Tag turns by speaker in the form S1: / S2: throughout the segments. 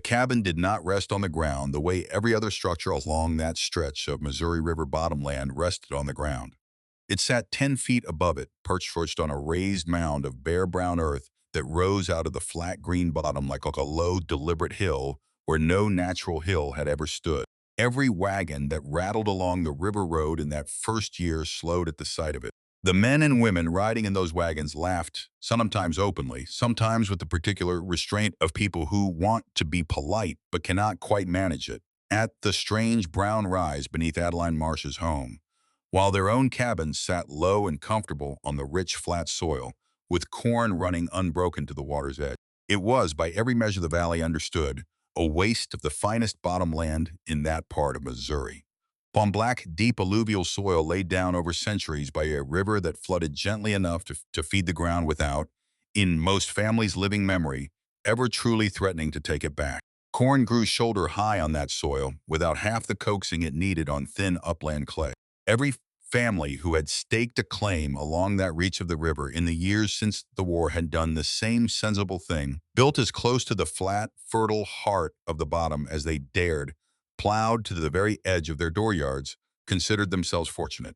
S1: cabin did not rest on the ground the way every other structure along that stretch of Missouri River bottomland rested on the ground. It sat 10 feet above it, perched on a raised mound of bare brown earth that rose out of the flat green bottom like a low, deliberate hill where no natural hill had ever stood. Every wagon that rattled along the river road in that first year slowed at the sight of it. The men and women riding in those wagons laughed, sometimes openly, sometimes with the particular restraint of people who want to be polite but cannot quite manage it, at the strange brown rise beneath Adeline Marsh's home, while their own cabins sat low and comfortable on the rich, flat soil, with corn running unbroken to the water's edge. It was, by every measure the valley understood, a waste of the finest bottomland in that part of Missouri. On black, deep alluvial soil laid down over centuries by a river that flooded gently enough to feed the ground without, in most families' living memory, ever truly threatening to take it back. Corn grew shoulder high on that soil without half the coaxing it needed on thin upland clay. Every family who had staked a claim along that reach of the river in the years since the war had done the same sensible thing, built as close to the flat, fertile heart of the bottom as they dared, plowed to the very edge of their dooryards, considered themselves fortunate.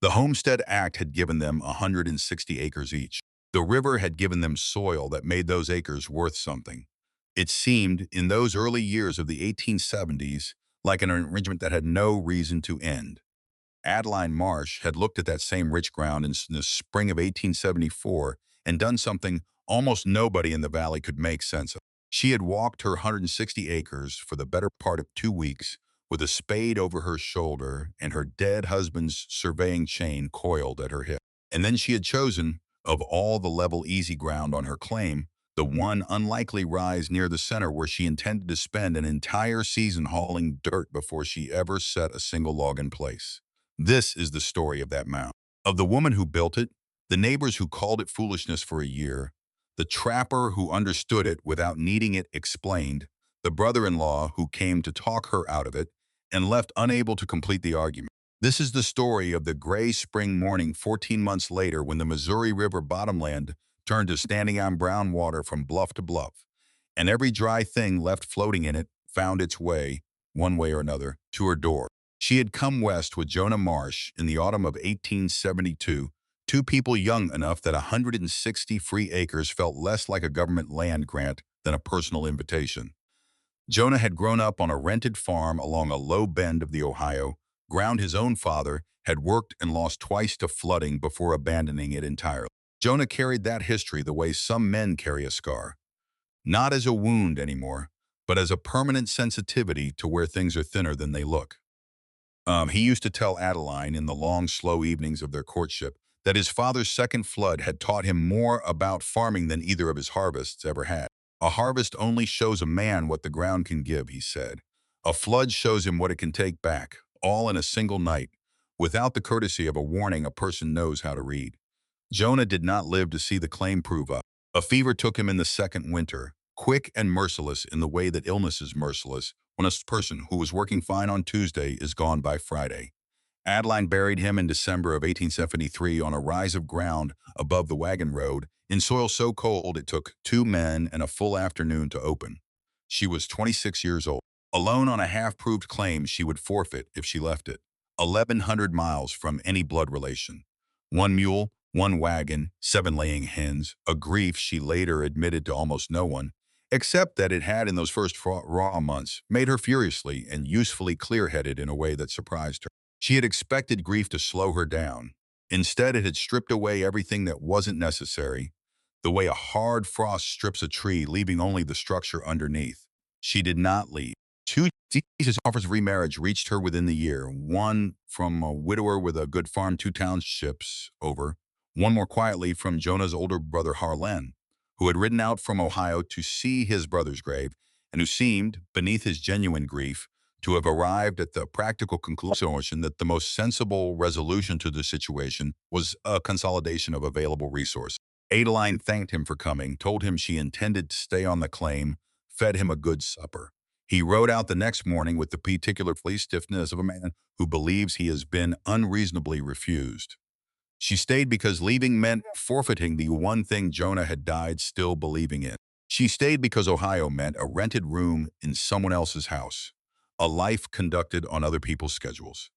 S1: The Homestead Act had given them 160 acres each. The river had given them soil that made those acres worth something. It seemed, in those early years of the 1870s, like an arrangement that had no reason to end. Adeline Marsh had looked at that same rich ground in the spring of 1874 and done something almost nobody in the valley could make sense of. She had walked her 160 acres for the better part of 2 weeks with a spade over her shoulder and her dead husband's surveying chain coiled at her hip. And then she had chosen, of all the level easy ground on her claim, the one unlikely rise near the center where she intended to spend an entire season hauling dirt before she ever set a single log in place. This is the story of that mound, of the woman who built it, the neighbors who called it foolishness for a year, the trapper who understood it without needing it explained, the brother-in-law who came to talk her out of it and left unable to complete the argument. This is the story of the gray spring morning 14 months later when the Missouri River bottomland turned to standing on brown water from bluff to bluff, and every dry thing left floating in it found its way, one way or another, to her door. She had come west with Jonah Marsh in the autumn of 1872, two people young enough that 160 free acres felt less like a government land grant than a personal invitation. Jonah had grown up on a rented farm along a low bend of the Ohio, ground his own father, had worked and lost twice to flooding before abandoning it entirely. Jonah carried that history the way some men carry a scar, not as a wound anymore, but as a permanent sensitivity to where things are thinner than they look. He used to tell Adeline in the long, slow evenings of their courtship that his father's second flood had taught him more about farming than either of his harvests ever had. A harvest only shows a man what the ground can give, he said. A flood shows him what it can take back, all in a single night. Without the courtesy of a warning, a person knows how to read. Jonah did not live to see the claim prove up. A fever took him in the second winter, quick and merciless in the way that illness is merciless when a person who was working fine on Tuesday is gone by Friday. Adeline buried him in December of 1873 on a rise of ground above the wagon road, in soil so cold it took 2 men and a full afternoon to open. She was 26 years old. Alone on a half-proved claim she would forfeit if she left it. 1,100 miles from any blood relation. 1 mule, 1 wagon, 7 laying hens, a grief she later admitted to almost no one, except that it had in those first raw months made her furiously and usefully clear-headed in a way that surprised her. She had expected grief to slow her down. Instead, it had stripped away everything that wasn't necessary, the way a hard frost strips a tree, leaving only the structure underneath. She did not leave. 2 thesis offers of remarriage reached her within the year, one from a widower with a good farm 2 townships over, one more quietly from Jonah's older brother Harlan, who had ridden out from Ohio to see his brother's grave, and who seemed, beneath his genuine grief, to have arrived at the practical conclusion that the most sensible resolution to the situation was a consolidation of available resources. Adeline thanked him for coming, told him she intended to stay on the claim, fed him a good supper. He rode out the next morning with the particular stiffness of a man who believes he has been unreasonably refused. She stayed because leaving meant forfeiting the one thing Jonah had died still believing in. She stayed because Ohio meant a rented room in someone else's house, a life conducted on other people's schedules.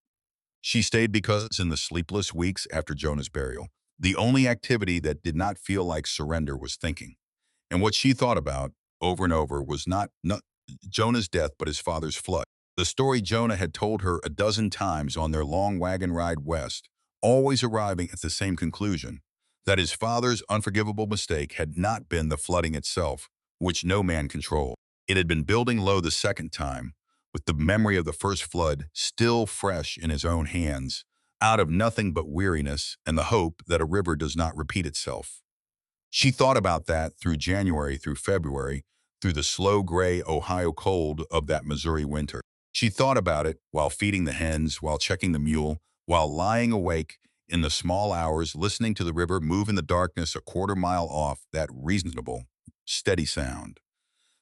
S1: She stayed because, in the sleepless weeks after Jonah's burial, the only activity that did not feel like surrender was thinking. And what she thought about, over and over, was not Jonah's death, but his father's flood. The story Jonah had told her a dozen times on their long wagon ride west, always arriving at the same conclusion, that his father's unforgivable mistake had not been the flooding itself, which no man controlled. It had been building low the second time, with the memory of the first flood still fresh in his own hands, out of nothing but weariness and the hope that a river does not repeat itself. She thought about that through January through February, through the slow gray Ohio cold of that Missouri winter. She thought about it while feeding the hens, while checking the mule, while lying awake in the small hours, listening to the river move in the darkness a quarter mile off, that reasonable, steady sound.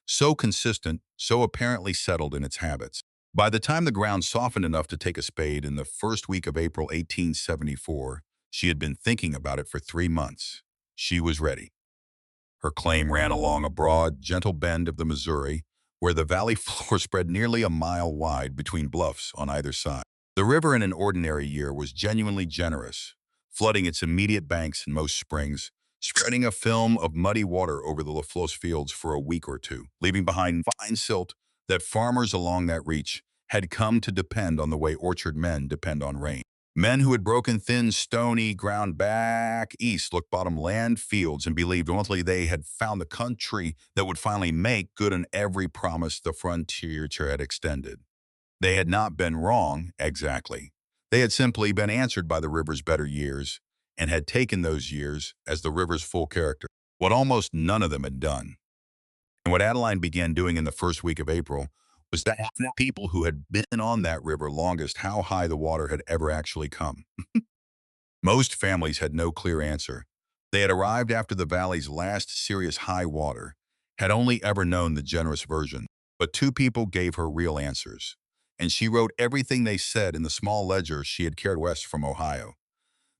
S1: So consistent, so apparently settled in its habits. By the time the ground softened enough to take a spade in the first week of April 1874, she had been thinking about it for 3 months. She was ready. Her claim ran along a broad, gentle bend of the Missouri, where the valley floor spread nearly a mile wide between bluffs on either side. The river in an ordinary year was genuinely generous, flooding its immediate banks in most springs, spreading a film of muddy water over the LaFlos fields for a week or two, leaving behind fine silt that farmers along that reach had come to depend on the way orchard men depend on rain. Men who had broken thin, stony ground back east looked bottom land fields and believed ultimately they had found the country that would finally make good on every promise the frontier had extended. They had not been wrong, exactly. They had simply been answered by the river's better years and had taken those years as the river's full character, what almost none of them had done. And what Adeline began doing in the first week of April was to ask the people who had been on that river longest how high the water had ever actually come. Most families had no clear answer. They had arrived after the valley's last serious high water, had only ever known the generous version. But two people gave her real answers, and she wrote everything they said in the small ledger she had carried west from Ohio.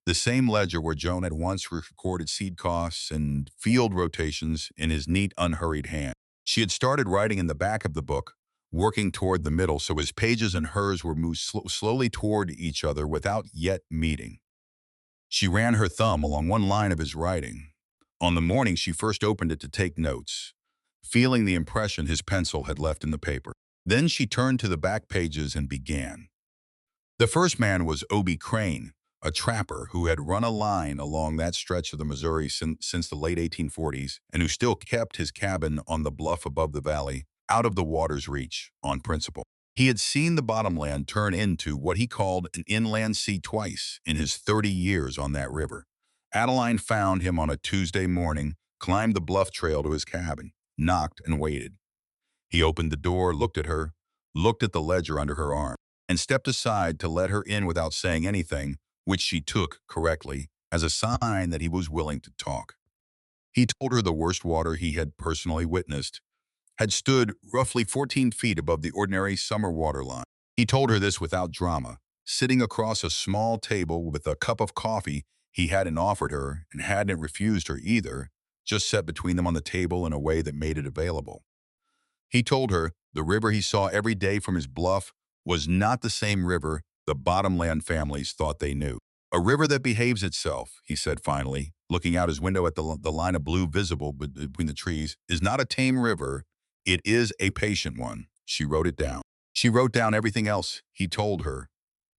S1: The same ledger where Joan had once recorded seed costs and field rotations in his neat, unhurried hand. She had started writing in the back of the book, working toward the middle so his pages and hers were moved slowly toward each other without yet meeting. She ran her thumb along one line of his writing. On the morning she first opened it to take notes, feeling the impression his pencil had left in the paper. Then she turned to the back pages and began. The first man was Obie Crane, a trapper who had run a line along that stretch of the Missouri since the late 1840s and who still kept his cabin on the bluff above the valley, out of the water's reach, on principle. He had seen the bottomland turn into what he called an inland sea twice in his 30 years on that river. Adeline found him on a Tuesday morning, climbed the bluff trail to his cabin, knocked and waited. He opened the door, looked at her, looked at the ledger under her arm, and stepped aside to let her in without saying anything, which she took, correctly, as a sign that he was willing to talk. He told her the worst water he had personally witnessed had stood roughly 14 feet above the ordinary summer water line. He told her this without drama, sitting across a small table with a cup of coffee he hadn't offered her and hadn't refused her either, just set between them on the table in a way that made it available. He told her the river he saw every day from his bluff was not the same river the bottomland families thought they knew. A river that behaves itself, he said finally, looking out his window at the line of blue visible between the trees, is not a tame river. It is a patient one. She wrote it down. She wrote down everything else he told her,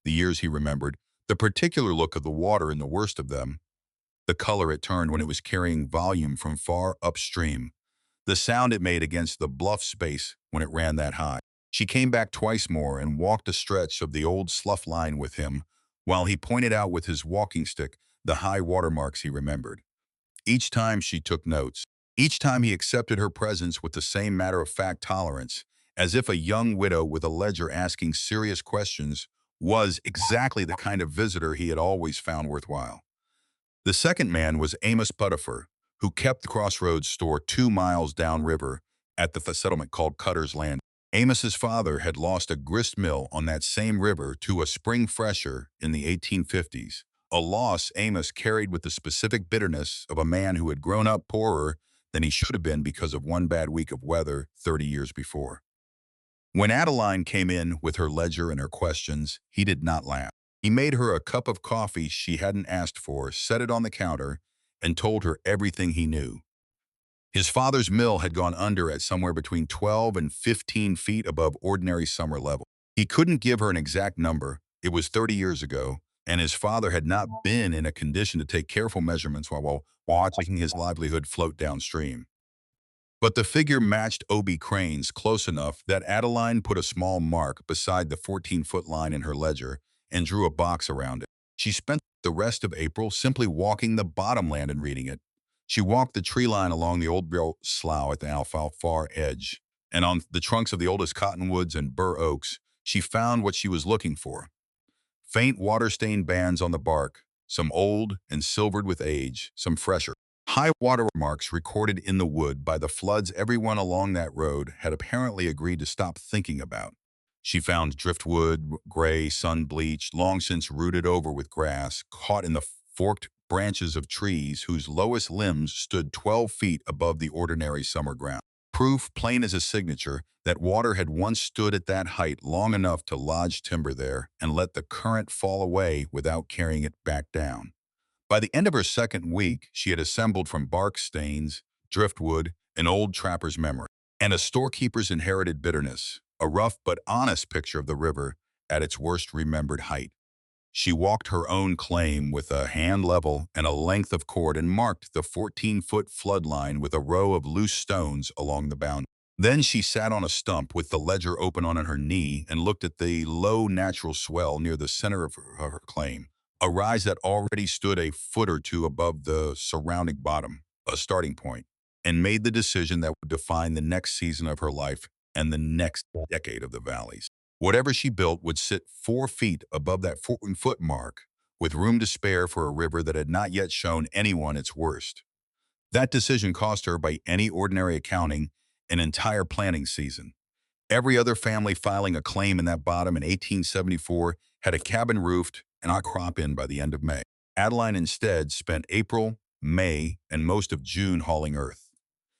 S1: the years he remembered, the particular look of the water in the worst of them, the color it turned when it was carrying volume from far upstream, the sound it made against the bluff space when it ran that high. She came back twice more and walked a stretch of the old slough line with him while he pointed out with his walking stick the high watermarks he remembered. Each time she took notes. Each time he accepted her presence with the same matter-of-fact tolerance, as if a young widow with a ledger asking serious questions was exactly the kind of visitor he had always found worthwhile. The second man was Amos Puttifer, who kept the Crossroads store 2 miles downriver at the settlement called Cutter's Land. Amos's father had lost a grist mill on that same river to a spring fresher in the 1850s, a loss Amos carried with the specific bitterness of a man who had grown up poorer than he should have been because of one bad week of weather 30 years before. When Adeline came in with her ledger and her questions, he did not laugh. He made her a cup of coffee she hadn't asked for, set it on the counter, and told her everything he knew. His father's mill had gone under at somewhere between 12 and 15 feet above ordinary summer level. He couldn't give her an exact number. It was 30 years ago, and his father had not been in a condition to take careful measurements while watching his livelihood float downstream. But the figure matched Obie Crane's close enough that Adeline put a small mark beside the 14-foot line in her ledger and drew a box around it. She spent the rest of April simply walking the bottomland and reading it. She walked the tree line along the old barrel slough at the far edge, and on the trunks of the oldest cottonwoods and bur oaks, she found what she was looking for. Faint water-stained bands on the bark, some old and silvered with age, some fresher. High water marks recorded in the wood by the floods everyone along that road had apparently agreed to stop thinking about. She found driftwood, gray, sun-bleached, long since rooted over with grass, caught in the forked branches of trees whose lowest limbs stood 12 feet above the ordinary summer ground. Proof, plain as a signature, that water had once stood at that height long enough to lodge timber there and let the current fall away without carrying it back down. By the end of her second week, she had assembled from bark stains, driftwood, an old trapper's memory, and a storekeeper's inherited bitterness, a rough but honest picture of the river at its worst remembered height. She walked her own claim with a hand level and a length of cord and marked the 14-foot flood line with a row of loose stones along the boundary. Then she sat on a stump with the ledger open on her knee and looked at the low natural swell near the center of her claim, a rise that already stood a foot or two above the surrounding bottom, a starting point, and made the decision that would define the next season of her life and the next decade of the valleys. Whatever she built would sit 4 feet above that 14-foot mark, with room to spare for a river that had not yet shown anyone its worst. That decision cost her, by any ordinary accounting, an entire planting season. Every other family filing a claim in that bottom in 1874 had a cabin roofed and a crop in by the end of May. Adeline instead spent April, May, and most of June hauling earth.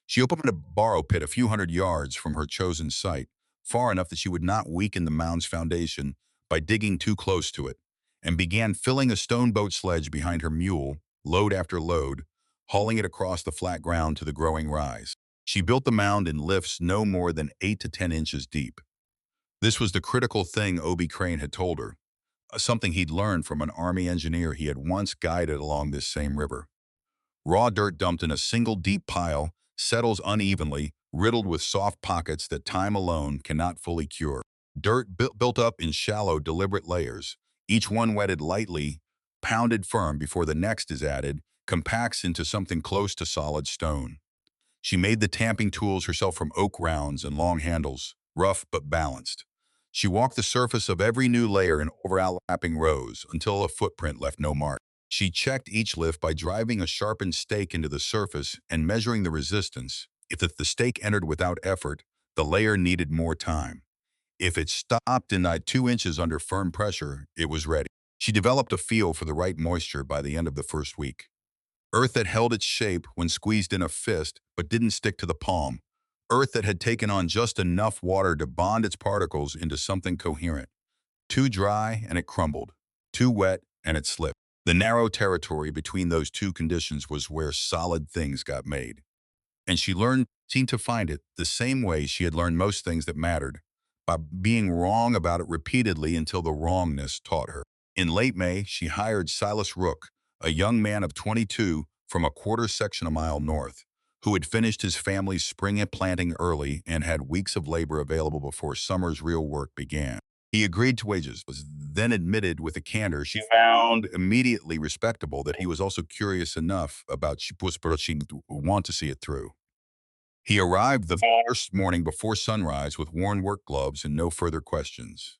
S1: She opened a borrow pit a few hundred yards from her chosen site, far enough that she would not weaken the mound's foundation by digging too close to it, and began filling a stone boat sledge behind her mule, load after load, hauling it across the flat ground to the growing rise. She built the mound in lifts no more than 8 to 10 inches deep. This was the critical thing Obie Crane had told her, something he'd learned from an Army engineer he had once guided along this same river. Raw dirt dumped in a single deep pile settles unevenly, riddled with soft pockets that time alone cannot fully cure. Dirt built up in shallow, deliberate layers, each one wetted lightly, pounded firm before the next is added, compacts into something close to solid stone. She made the tamping tools herself from oak rounds and long handles, rough but balanced. She walked the surface of every new layer in overlapping rows until a footprint left no mark. She checked each lift by driving a sharpened stake into the surface and measuring the resistance. If the stake entered without effort, the layer needed more time. If it stopped and died 2 inches under firm pressure, it was ready. She developed a feel for the right moisture by the end of the first week. Earth that held its shape when squeezed in a fist but didn't stick to the palm. Earth that had taken on just enough water to bond its particles into something coherent. Too dry and it crumbled. Too wet and it slipped. The narrow territory between those two conditions was where solid things got made. And she seemed to find it the same way she had learned most things that mattered, by being wrong about it repeatedly until the wrongness taught her. In late May, she hired Silas Rook, a young man of 22 from a quarter section a mile north, who had finished his family's spring planting early and had weeks of labor available before summer's real work began. He agreed to wages, was then admitted with a candor she found immediately respectable that he was also curious enough about she want to see it through. He arrived the first morning before sunrise with worn work gloves and no further questions.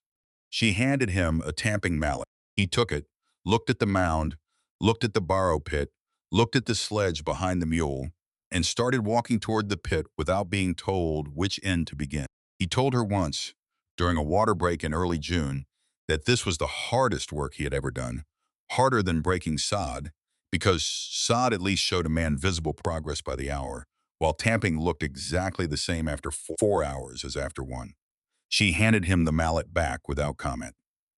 S1: She handed him a tamping mallet. He took it, looked at the mound, looked at the borrow pit, looked at the sledge behind the mule, and started walking toward the pit without being told which end to begin. He told her once, during a water break in early June, that this was the hardest work he had ever done, harder than breaking sod, because sod at least showed a man visible progress by the hour, while tamping looked exactly the same after 4 hours as after one. She handed him the mallet back without comment.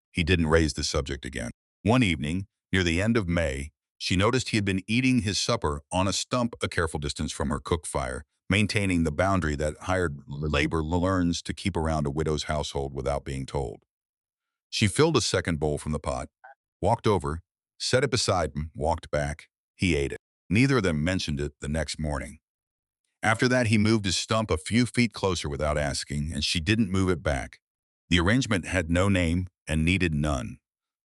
S1: He didn't raise the subject again. One evening, near the end of May, she noticed he had been eating his supper on a stump a careful distance from her cook fire, maintaining the boundary that hired labor learns to keep around a widow's household without being told. She filled a second bowl from the pot, walked over, set it beside him, walked back. He ate it. Neither of them mentioned it the next morning. After that, he moved his stump a few feet closer without asking, and she didn't move it back. The arrangement had no name and needed none.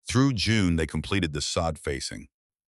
S1: Through June, they completed the sod facing.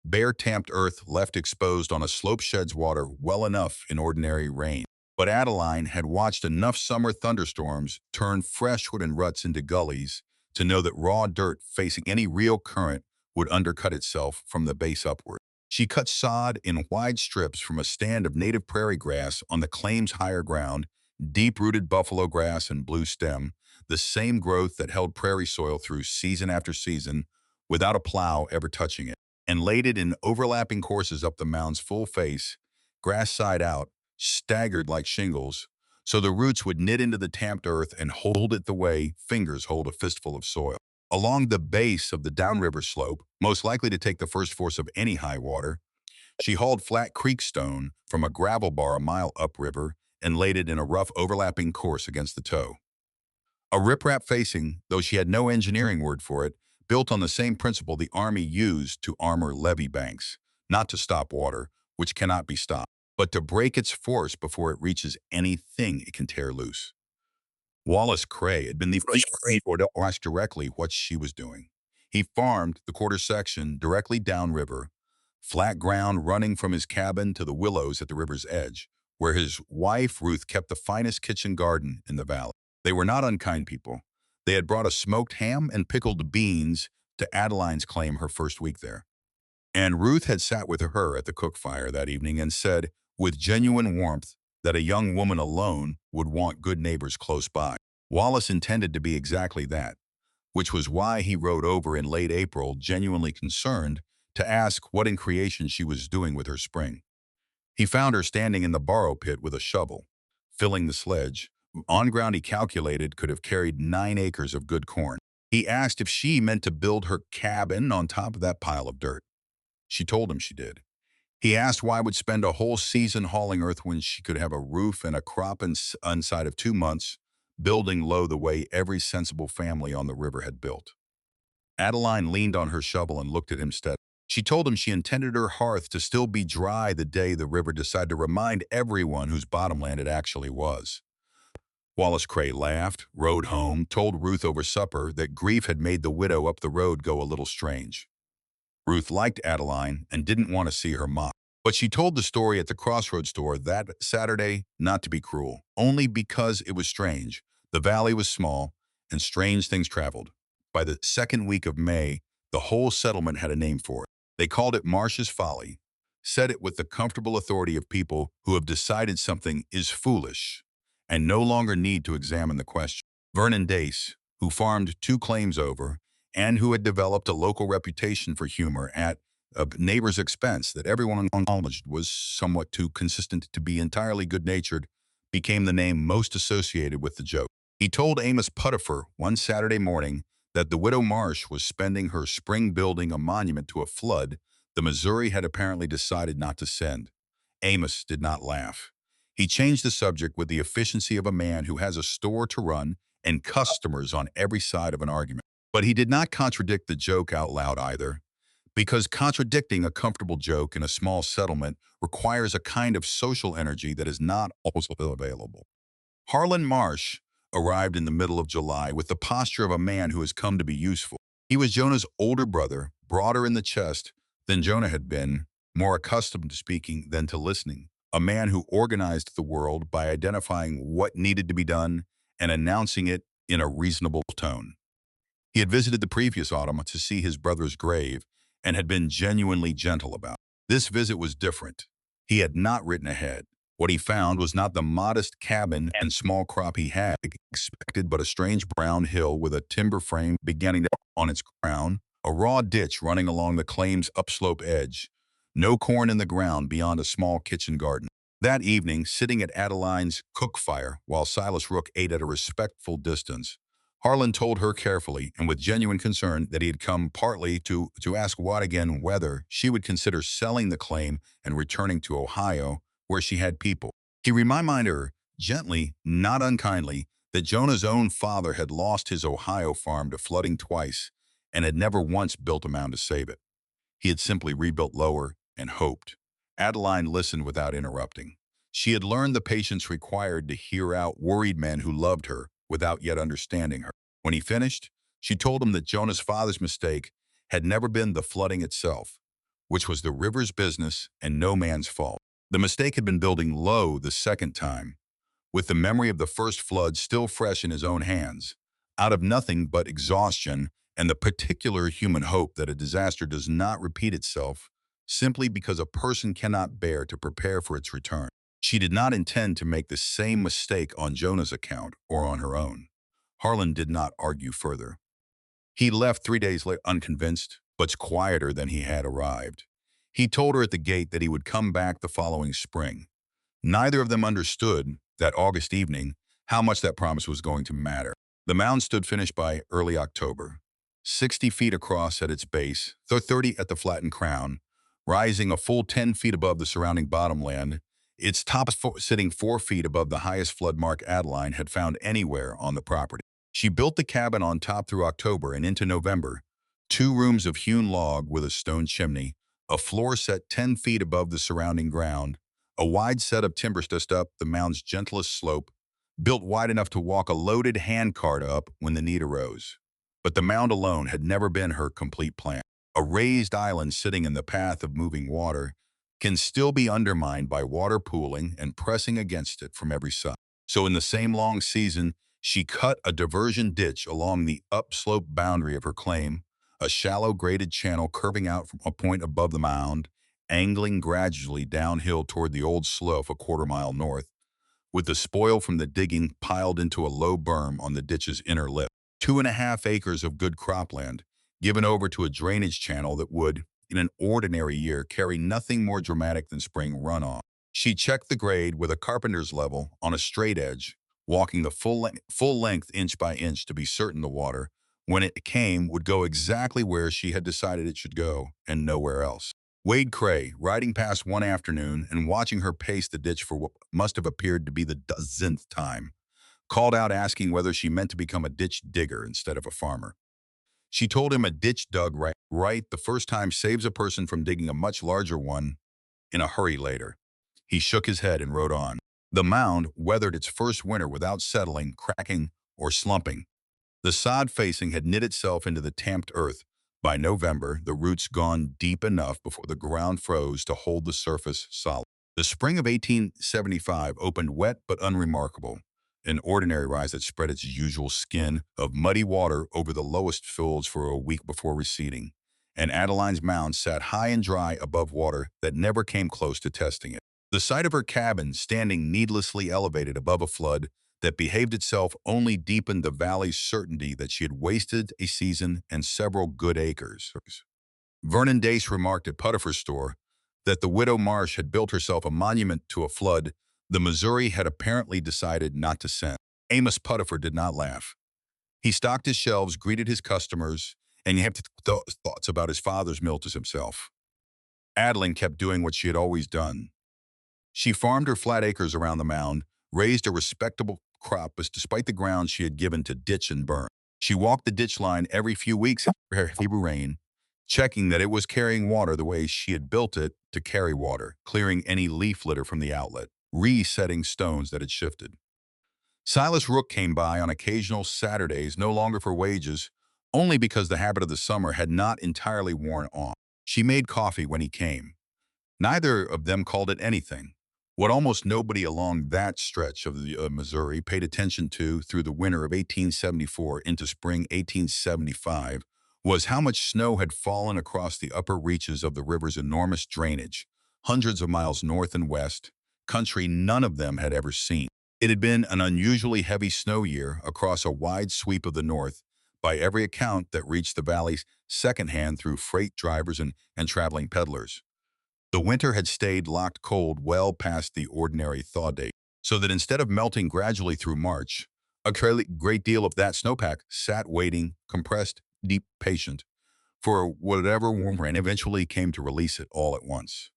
S1: Bare tamped earth left exposed on a slope sheds water well enough in ordinary rain. But Adeline had watched enough summer thunderstorms turn fresh wooden ruts into gullies to know that raw dirt facing any real current would undercut itself from the base upward. She cut sod in wide strips from a stand of native prairie grass on the claim's higher ground, deep-rooted buffalo grass and blue stem, the same growth that held prairie soil through season after season without a plow ever touching it, and laid it in overlapping courses up the mound's full face, grass side out, staggered like shingles, so the roots would knit into the tamped earth and hold it the way fingers hold a fistful of soil. Along the base of the downriver slope, most likely to take the first force of any high water, she hauled flat creek stone from a gravel bar a mile upriver and laid it in a rough overlapping course against the toe. A riprap facing, though she had no engineering word for it, built on the same principle the Army used to armor levee banks, not to stop water, which cannot be stopped, but to break its force before it reaches anything it can tear loose. Wallace Cray had been the first to ask directly what she was doing. He farmed the quarter section directly downriver, flat ground running from his cabin to the willows at the river's edge, where his wife Ruth kept the finest kitchen garden in the valley. They were not unkind people. They had brought a smoked ham and pickled beans to Adeline's claim her first week there. And Ruth had sat with her at the cook fire that evening and said, with genuine warmth, that a young woman alone would want good neighbors close by. Wallace intended to be exactly that, which was why he rode over in late April, genuinely concerned, to ask what in creation she was doing with her spring. He found her standing in the borrow pit with a shovel, filling the sledge, on ground he calculated could have carried 9 acres of good corn. He asked if she meant to build her cabin on top of that pile of dirt. She told him she did. He asked why would spend a whole season hauling earth when she could have a roof and a crop inside of 2 months, building low the way every sensible family on the river had built. Adeline leaned on her shovel and looked at him steadily. She told him she intended her hearth to still be dry the day the river decided to remind everyone whose bottomland it actually was. Wallace Cray laughed, rode home, told Ruth over supper that grief had made the widow up the road go a little strange. Ruth liked Adeline and didn't want to see her mocked. But she told the story at the crossroads store that Saturday not to be cruel, only because it was strange. The valley was small, and strange things traveled. By the second week of May, the whole settlement had a name for it. They called it Marsh's Folly, said it with the comfortable authority of people who have decided something is foolish and no longer need to examine the question. Vernon Dace, who farmed 2 claims over, and who had developed a local reputation for humor at a neighbor's expense that everyone acknowledged was somewhat too consistent to be entirely good-natured, became the name most associated with the joke. He told Amos Puttifer one Saturday morning that the widow Marsh was spending her spring building a monument to a flood the Missouri had apparently decided not to send. Amos did not laugh. He changed the subject with the efficiency of a man who has a store to run and customers on every side of an argument. But he did not contradict the joke out loud either, because contradicting a comfortable joke in a small settlement requires a kind of social energy that is not always available. Harlan Marsh arrived in the middle of July with the posture of a man who has come to be useful. He was Jonah's older brother, broader in the chest than Jonah had been, more accustomed to speaking than to listening, a man who organized the world by identifying what needed to be done and announcing it in a reasonable tone. He had visited the previous autumn to see his brother's grave and had been genuinely gentle about it. This visit was different. He had not written ahead. What he found was not the modest cabin and small crop he had expected, but a strange brown hill with a timber frame beginning on its crown, a raw ditch running along the claim's upslope edge, no corn in the ground beyond a small kitchen garden. That evening, sitting at Adeline's cook fire while Silas Rook ate at a respectful distance, Harlan told her carefully and with genuine concern that he had come partly to ask Wadigan whether she would consider selling the claim and returning to Ohio, where she had people. He reminded her, gently, not unkindly, that Jonah's own father had lost his Ohio farm to flooding twice and had never once built a mound to save it. He had simply rebuilt lower and hoped. Adeline listened without interrupting. She had learned the patience required to hear out worried men who loved her without yet understanding her. When he finished, she told him that Jonah's father's mistake had never been the flooding itself, which was the river's business and no man's fault. The mistake had been building low the second time, with the memory of the first flood still fresh in his own hands. Out of nothing but exhaustion and the particular human hope that a disaster does not repeat itself simply because a person cannot bear to prepare for its return. She did not intend to make the same mistake on Jonah's account or on her own. Harlan did not argue further. He left 3 days later unconvinced, but quieter than he had arrived. He told her at the gate that he would come back the following spring. Neither of them understood, that August evening, how much that promise was going to matter. The mound stood finished by early October, 60 feet across at its base, 30 at the flattened crown, rising a full 10 feet above the surrounding bottomland, its top sitting 4 feet above the highest flood mark Adeline had found anywhere on the property. She built the cabin on top through October and into November, 2 rooms of hewn log with a stone chimney, a floor set 10 feet above the surrounding ground, a wide set of timber just up the mound's gentlest slope, built wide enough to walk a loaded handcart up when the need arose. But the mound alone had never been her complete plan. A raised island sitting in the path of moving water can still be undermined by water pooling and pressing against it from every side. So in the same long season, she cut a diversion ditch along the upslope boundary of her claim, a shallow graded channel curving out from a point above the mound, angling gradually downhill toward the old slough a quarter-mile north, with the spoil from the digging piled into a low berm on the ditch's inner lip. 2.5 acres of good cropland, given over to a drainage channel that would, in an ordinary year, carry nothing more dramatic than spring runoff. She checked the grade with a carpenter's level on a straight edge, walking the full length inch by inch to be certain the water, when it came, would go exactly where she had decided it should go and nowhere else. Wade Cray, riding past one afternoon and watching her pace the ditch for what must have appeared to be the dozenth time, called out asking whether she meant to become a ditch digger instead of a farmer. She told him a ditch dug right the first time saves a person from digging a much larger one in a hurry later. He shook his head and rode on. The mound weathered its first winter without settling, cracking, or slumping. The sod facing had knit itself into the tamped earth. By November, the roots gone deep enough before the ground froze to hold the surface solid. The spring of 1875 opened wet but unremarkable, an ordinary rise that spread its usual skin of muddy water over the lowest fields for a week before receding, and Adeline's mound sat high and dry above water that never came close to testing it. The sight of her cabin, standing needlessly elevated above a flood that behaved itself, only deepened the valley's certainty that she had wasted a season and several good acres. Vernon Dace remarked at Puttifer's store that the widow Marsh had built herself a monument to a flood the Missouri had apparently decided not to send. Amos Puttifer did not laugh. He stocked his shelves, greeted his customers, and had thoughts about his father's mill to himself. Adeline kept doing what she had always done. She farmed her flat acres around the mound, raised a respectable crop despite the ground she had given to ditch and burn. She walked the ditch line every few weeks after heavy rain, checking that it was carrying water the way she had built it to carry water, clearing any leaf litter from the outlet, resetting stones that had shifted. Silas Rook came by on occasional Saturdays, no longer for wages, only because the habit of the summer had not entirely worn off. She made coffee when he came. Neither of them called it anything. What almost nobody along that stretch of the Missouri paid attention to through the winter of 1874 into spring 1875 was how much snow had fallen across the upper reaches of the river's enormous drainage, hundreds of miles north and west, country none of them had ever seen. It had been an unusually heavy snow year across a wide sweep of the north, by every account that reached the valleys secondhand through freight drivers and traveling peddlers. The winter had stayed locked cold well past the ordinary thaw date, so that instead of melting gradually through March, a great deal of that snowpack sat waiting, compressed, deep, patient, for whatever warm rain eventually came to release it all at once.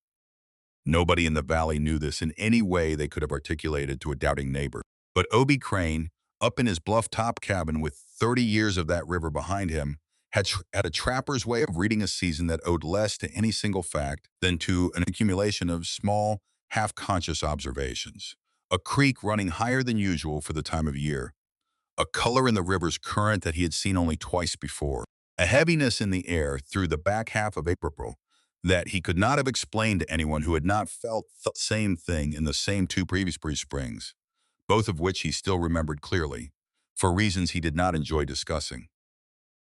S1: Nobody in the valley knew this in any way they could have articulated to a doubting neighbor. But Obie Crane, up in his bluff top cabin with 30 years of that river behind him, had a trapper's way of reading a season that owed less to any single fact than to an accumulation of small, half-conscious observations. A creek running higher than usual for the time of year, a color in the river's current that he had seen only twice before, a heaviness in the air through the back half of April that he could not have explained to anyone who had not felt the same thing in the same two previous springs, both of which he still remembered clearly, for reasons he did not enjoy discussing.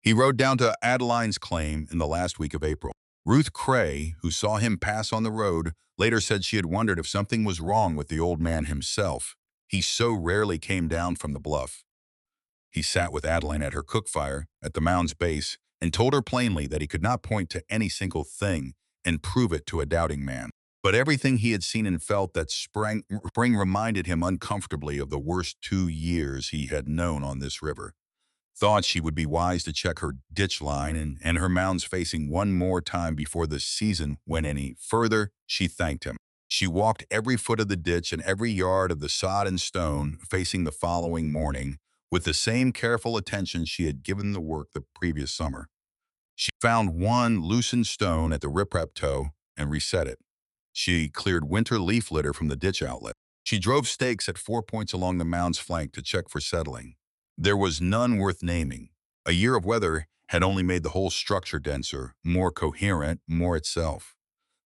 S1: He rode down to Adeline's claim in the last week of April. Ruth Cray, who saw him pass on the road, later said she had wondered if something was wrong with the old man himself. He so rarely came down from the bluff. He sat with Adeline at her cook fire at the mound's base and told her plainly that he could not point to any single thing and prove it to a doubting man. But everything he had seen and felt that spring reminded him uncomfortably of the worst 2 years he had known on this river. Thought she would be wise to check her ditch line and her mounds facing one more time before the season went any further. She thanked him. She walked every foot of the ditch and every yard of the sod and stone facing the following morning with the same careful attention she had given the work the previous summer. She found one loosened stone at the riprap toe and reset it. She cleared winter leaf litter from the ditch outlet. She drove stakes at 4 points along the mound's flank to check for settling. There was none worth naming. A year of weather had only made the whole structure denser, more coherent, more itself.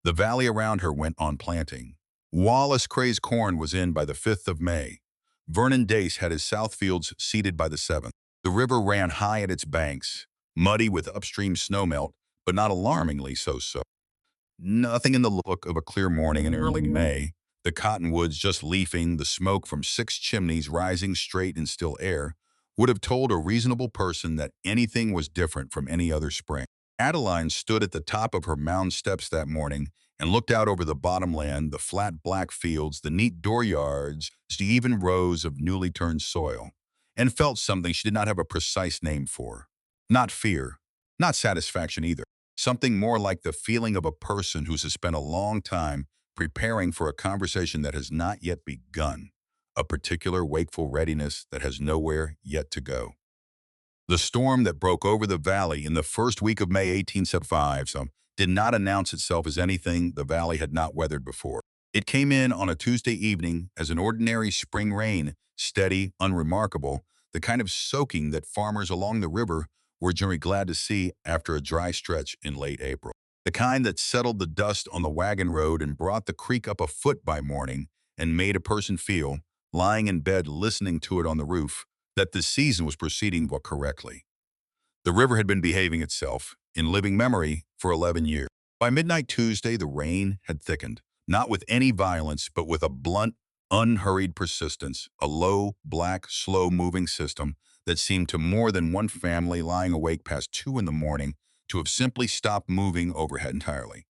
S1: The valley around her went on planting. Wallace Cray's corn was in by the 5th of May. Vernon Dace had his south fields seeded by the 7th. The river ran high at its banks, muddy with upstream snowmelt, but not alarmingly so. Nothing in the look of a clear morning in early May, the cottonwoods just leafing, the smoke from 6 chimneys rising straight in still air, would have told a reasonable person that anything was different from any other spring. Adeline stood at the top of her mound steps that morning and looked out over the bottomland, the flat black fields, the neat dooryards, the even rows of newly turned soil, and felt something she did not have a precise name for. Not fear, not satisfaction either. Something more like the feeling of a person who has spent a long time preparing for a conversation that has not yet begun, a particular wakeful readiness that has nowhere yet to go. The storm that broke over the valley in the first week of May 1875 did not announce itself as anything the valley had not weathered before. It came in on a Tuesday evening as an ordinary spring rain, steady, unremarkable, the kind of soaking that farmers along the river were generally glad to see after a dry stretch in late April. The kind that settled the dust on the wagon road and brought the creek up a foot by morning and made a person feel, lying in bed listening to it on the roof, that the season was proceeding correctly. The river had been behaving itself, in living memory, for 11 years. By midnight Tuesday, the rain had thickened, not with any violence, but with a blunt, unhurried persistence, a low, black, slow-moving system that seemed to more than one family lying awake past 2 in the morning to have simply stopped moving overhead entirely.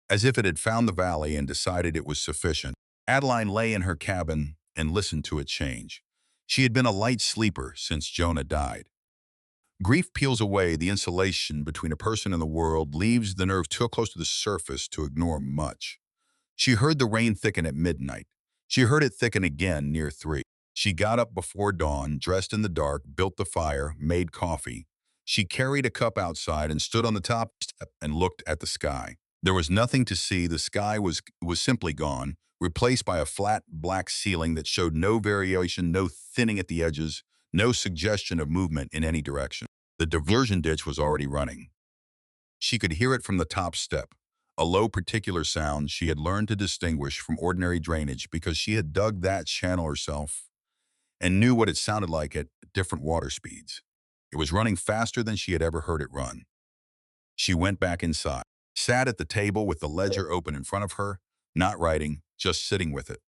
S1: As if it had found the valley and decided it was sufficient, Adeline lay in her cabin and listened to it change. She had been a light sleeper since Jonah died. Grief peels away the insulation between a person and the world, leaves the nerve too close to the surface to ignore much. She heard the rain thicken at midnight. She heard it thicken again near 3. She got up before dawn, dressed in the dark, built the fire, made coffee. She carried a cup outside and stood on the top step and looked at the sky. There was nothing to see. The sky was simply gone, replaced by a flat black ceiling that showed no variation, no thinning at the edges, no suggestion of movement in any direction. The diversion ditch was already running. She could hear it from the top step, a low particular sound she had learned to distinguish from ordinary drainage because she had dug that channel herself and knew what it sounded like at different water speeds. It was running faster than she had ever heard it run. She went back inside, sat at the table with the ledger open in front of her, not writing, just sitting with it.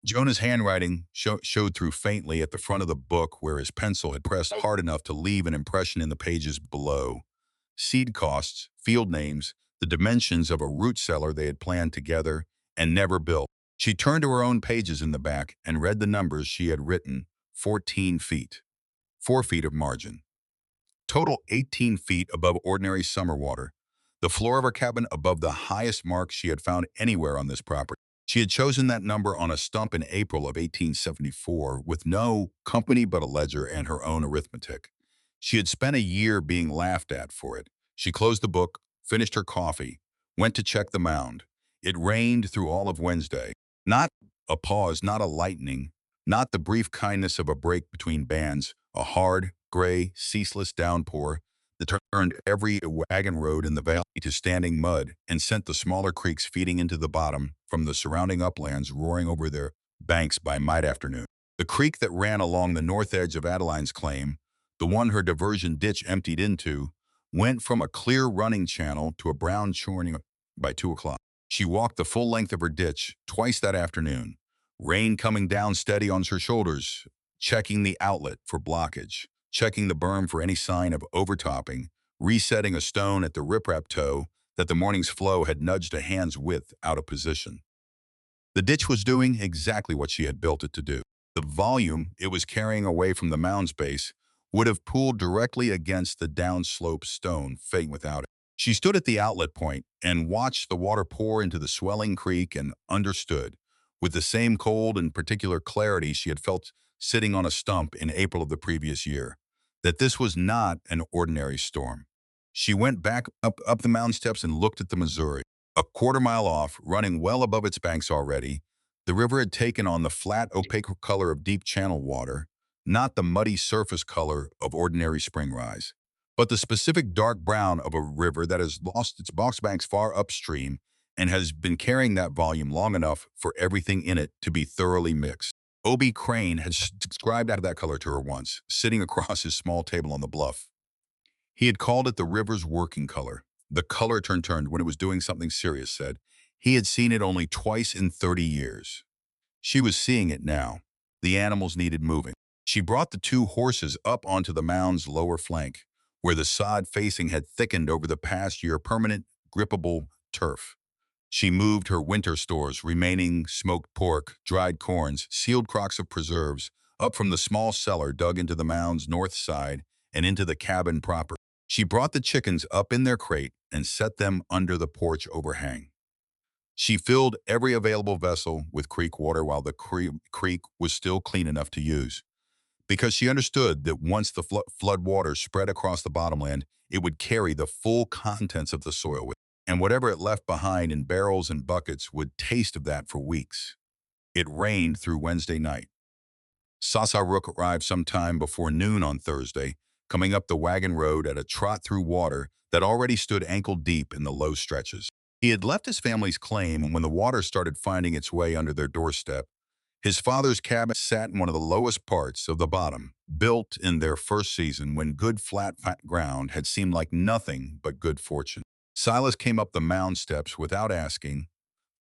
S1: Jonah's handwriting showed through faintly at the front of the book where his pencil had pressed hard enough to leave an impression in the pages below. Seed costs, field names, the dimensions of a root cellar they had planned together and never built. She turned to her own pages in the back and read the numbers she had written: 14 feet, 4 feet of margin. Total 18 feet above ordinary summer water. The floor of her cabin above the highest mark she had found anywhere on this property. She had chosen that number on a stump in April of 1874 with no company but a ledger and her own arithmetic. She had spent a year being laughed at for it. She closed the book, finished her coffee, went to check the mound. It rained through all of Wednesday. Not a pause, not a lightning, not the brief kindness of a break between bands, a hard, gray, ceaseless downpour that turned every wagon road in the valley to standing mud and sent the smaller creeks feeding into the bottom from the surrounding uplands roaring over their banks by mid-afternoon. The creek that ran along the north edge of Adeline's claim, the one her diversion ditch emptied into, went from a clear running channel to a brown churning by 2 o'clock. She walked the full length of her ditch twice that afternoon, rain coming down steady on her shoulders, checking the outlet for blockage, checking the berm for any sign of overtopping, resetting a stone at the riprap toe that the morning's flow had nudged a hand's width out of position. The ditch was doing exactly what she had built it to do. The volume it was carrying away from the mound's base would have pooled directly against the downslope stone, fading without it. She stood at the outlet point and watched the water pour into the swelling creek and understood, with the same cold and particular clarity she had felt sitting on a stump in April of the previous year, that this was not an ordinary storm. She went back up the mound steps and looked at the Missouri. A quarter-mile off, running well above its banks already, the river had taken on the flat, opaque color of deep channel water, not the muddy surface color of ordinary spring rise, but the specific dark brown of a river that has lost its box banks far upstream and has been carrying that volume long enough for everything in it to be thoroughly mixed. O.B. Crane had described that color to her once, sitting across his small table on the bluff. He had called it the river's working color. The color turned when it was doing something serious, said. He had seen it only twice in 30 years. She was seeing it now. The animals needed moving. She brought the 2 horses up onto the mound's lower flank, where the sod facing had thickened over the past year permanent, grippable turf. She moved her winter stores, remaining smoked pork, dried corns, sealed crocks of preserves, up from the small cellar dug into the mound's north side and into the cabin proper. She brought the chickens up in their crate and set them under the porch overhang. She filled every available vessel with creek water while the creek was still clean enough to use, because she understood that once the flood water spread across the bottomland, it would carry the full contents of the soil with it, and whatever it left behind in barrels and buckets would taste of that for weeks. It rained through Wednesday night. Sasaruk arrived sometime before noon on Thursday, coming up the wagon road at a trot through water that already stood ankle-deep in the low stretches. He had left his family's claim when the water started finding its way under their doorstep. His father's cabin sat in one of the lowest parts of the bottom, built in their first season when good flat ground had seemed like nothing but good fortune. Silas came up the mound steps without asking,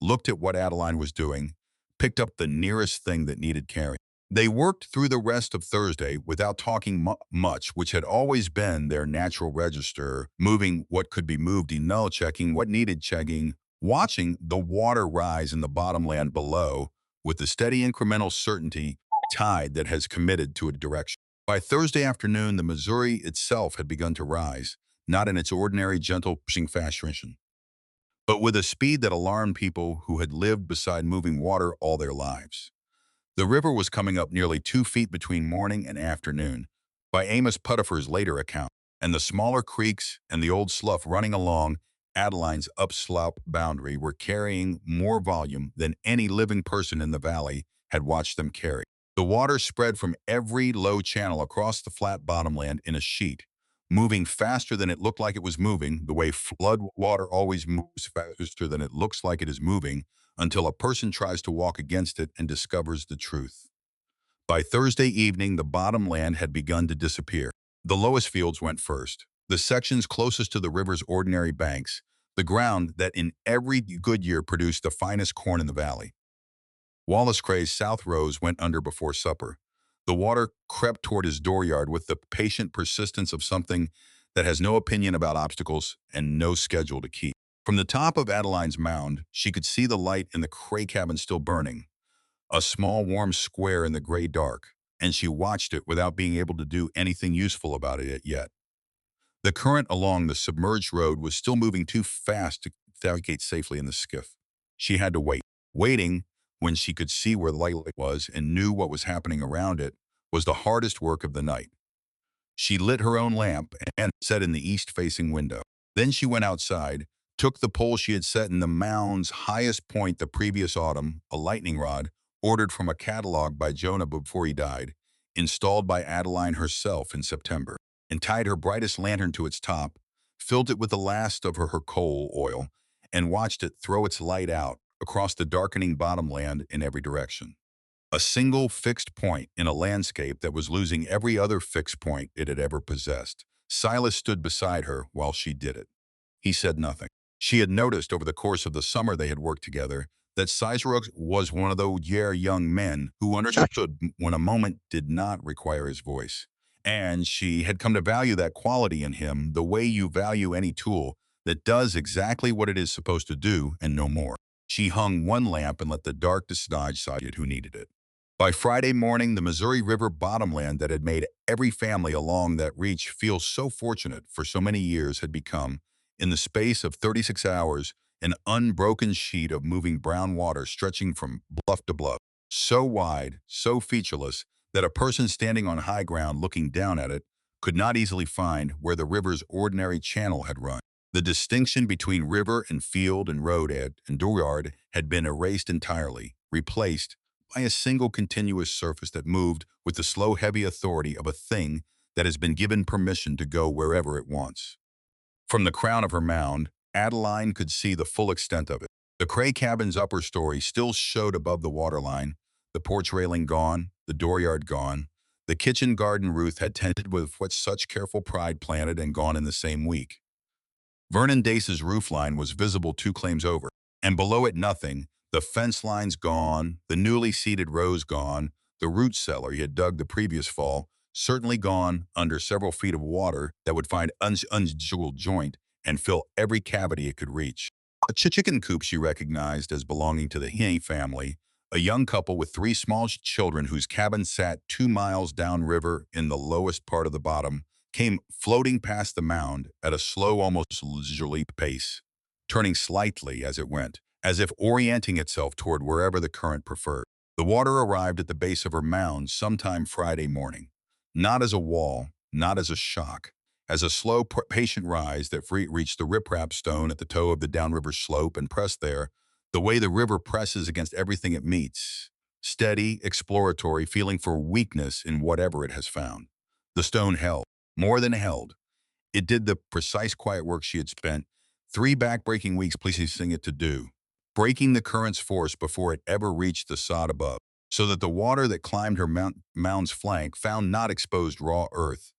S1: looked at what Adeline was doing, picked up the nearest thing that needed carrying. They worked through the rest of Thursday without talking much, which had always been their natural register, moving what could be moved, checking what needed checking, watching the water rise in the bottomland below with the steady incremental certainty tide that has committed to a direction. By Thursday afternoon, the Missouri itself had begun to rise, not in its ordinary gentle pushing fashion, but with a speed that alarmed people who had lived beside moving water all their lives. The river was coming up nearly 2 feet between morning and afternoon, by Amos Puttifer's later account, and the smaller creeks and the old slough running along Adeline's upslope boundary were carrying more volume than any living person in the valley had watched them carry. The water spread from every low channel across the flat bottomland in a sheet, moving faster than it looked like it was moving, the way flood water always moves faster than it looks like it is moving, until a person tries to walk against it and discovers the truth. By Thursday evening, the bottomland had begun to disappear. The lowest fields went first. The sections closest to the river's ordinary banks, the ground that in every good year produced the finest corn in the valley. Wallace Cray's south rows went under before supper. The water crept toward his dooryard with the patient persistence of something that has no opinion about obstacles and no schedule to keep. From the top of Adeline's mound, she could see the light in the Cray cabin still burning, a small warm square in the gray dark, and she watched it without being able to do anything useful about it yet. The current along the submerged road was still moving too fast to navigate safely in the skiff. She had to wait. Waiting, when she could see where the light was and knew what was happening around it, was the hardest work of the night. She lit her own lamp and set in the east-facing window. Then she went outside, took the pole she had set in the mound's highest point the previous autumn, a lightning rod, ordered from a catalog by Jonah before he died, installed by Adeline herself in September, and tied her brightest lantern to its top, filled it with the last of her coal oil, and watched it throw its light out across the darkening bottomland in every direction. A single fixed point in a landscape that was losing every other fixed point it had ever possessed. Silas stood beside her while she did it. He said nothing. She had noticed over the course of the summer they had worked together that Silas was one of those young men who understood when a moment did not require his voice. And she had come to value that quality in him the way you value any tool that does exactly what it is supposed to do and no more. She hung one lamp and let the dark decide who needed it. By Friday morning, the Missouri River bottomland that had made every family along that reach feel so fortunate for so many years had become, in the space of 36 hours, an unbroken sheet of moving brown water stretching from bluff to bluff, so wide, so featureless, that a person standing on high ground looking down at it could not easily find where the river's ordinary channel had run. The distinction between river and field and road and dooryard had been erased entirely, replaced by a single continuous surface that moved with the slow, heavy authority of a thing that has been given permission to go wherever it wants. From the crown of her mound, Adeline could see the full extent of it. The Cray cabin's upper story still showed above the waterline, the porch railing gone, the dooryard gone. The kitchen garden Ruth had tended with what such careful pride planted and gone in the same week. Vernon Dace's roofline was visible 2 claims over, and below it nothing, the fence lines gone, the newly seeded rows gone, the root cellar he had dug the previous fall, certainly gone under several feet of water that would find unusual joint and fill every cavity it could reach. A chicken coop she recognized as belonging to the Hinney family, a young couple with 3 small children whose cabin sat 2 miles downriver in the lowest part of the bottom, came floating past the mound at a slow, almost leisurely pace, turning slightly as it went, as if orienting itself toward wherever the current preferred. The water arrived at the base of her mound sometime Friday morning, not as a wall, not as a shock, as a slow, patient rise that reached the riprap stone at the toe of the downriver slope and pressed there, the way the river presses against everything it meets, steady, exploratory, feeling for weakness in whatever it has found. The stone held, more than held. It did the precise quiet work she had spent 3 back-breaking weeks pleasing it to do, breaking the current's force before it ever reached the sod above, so that the water that climbed her mound's flank found not exposed raw earth,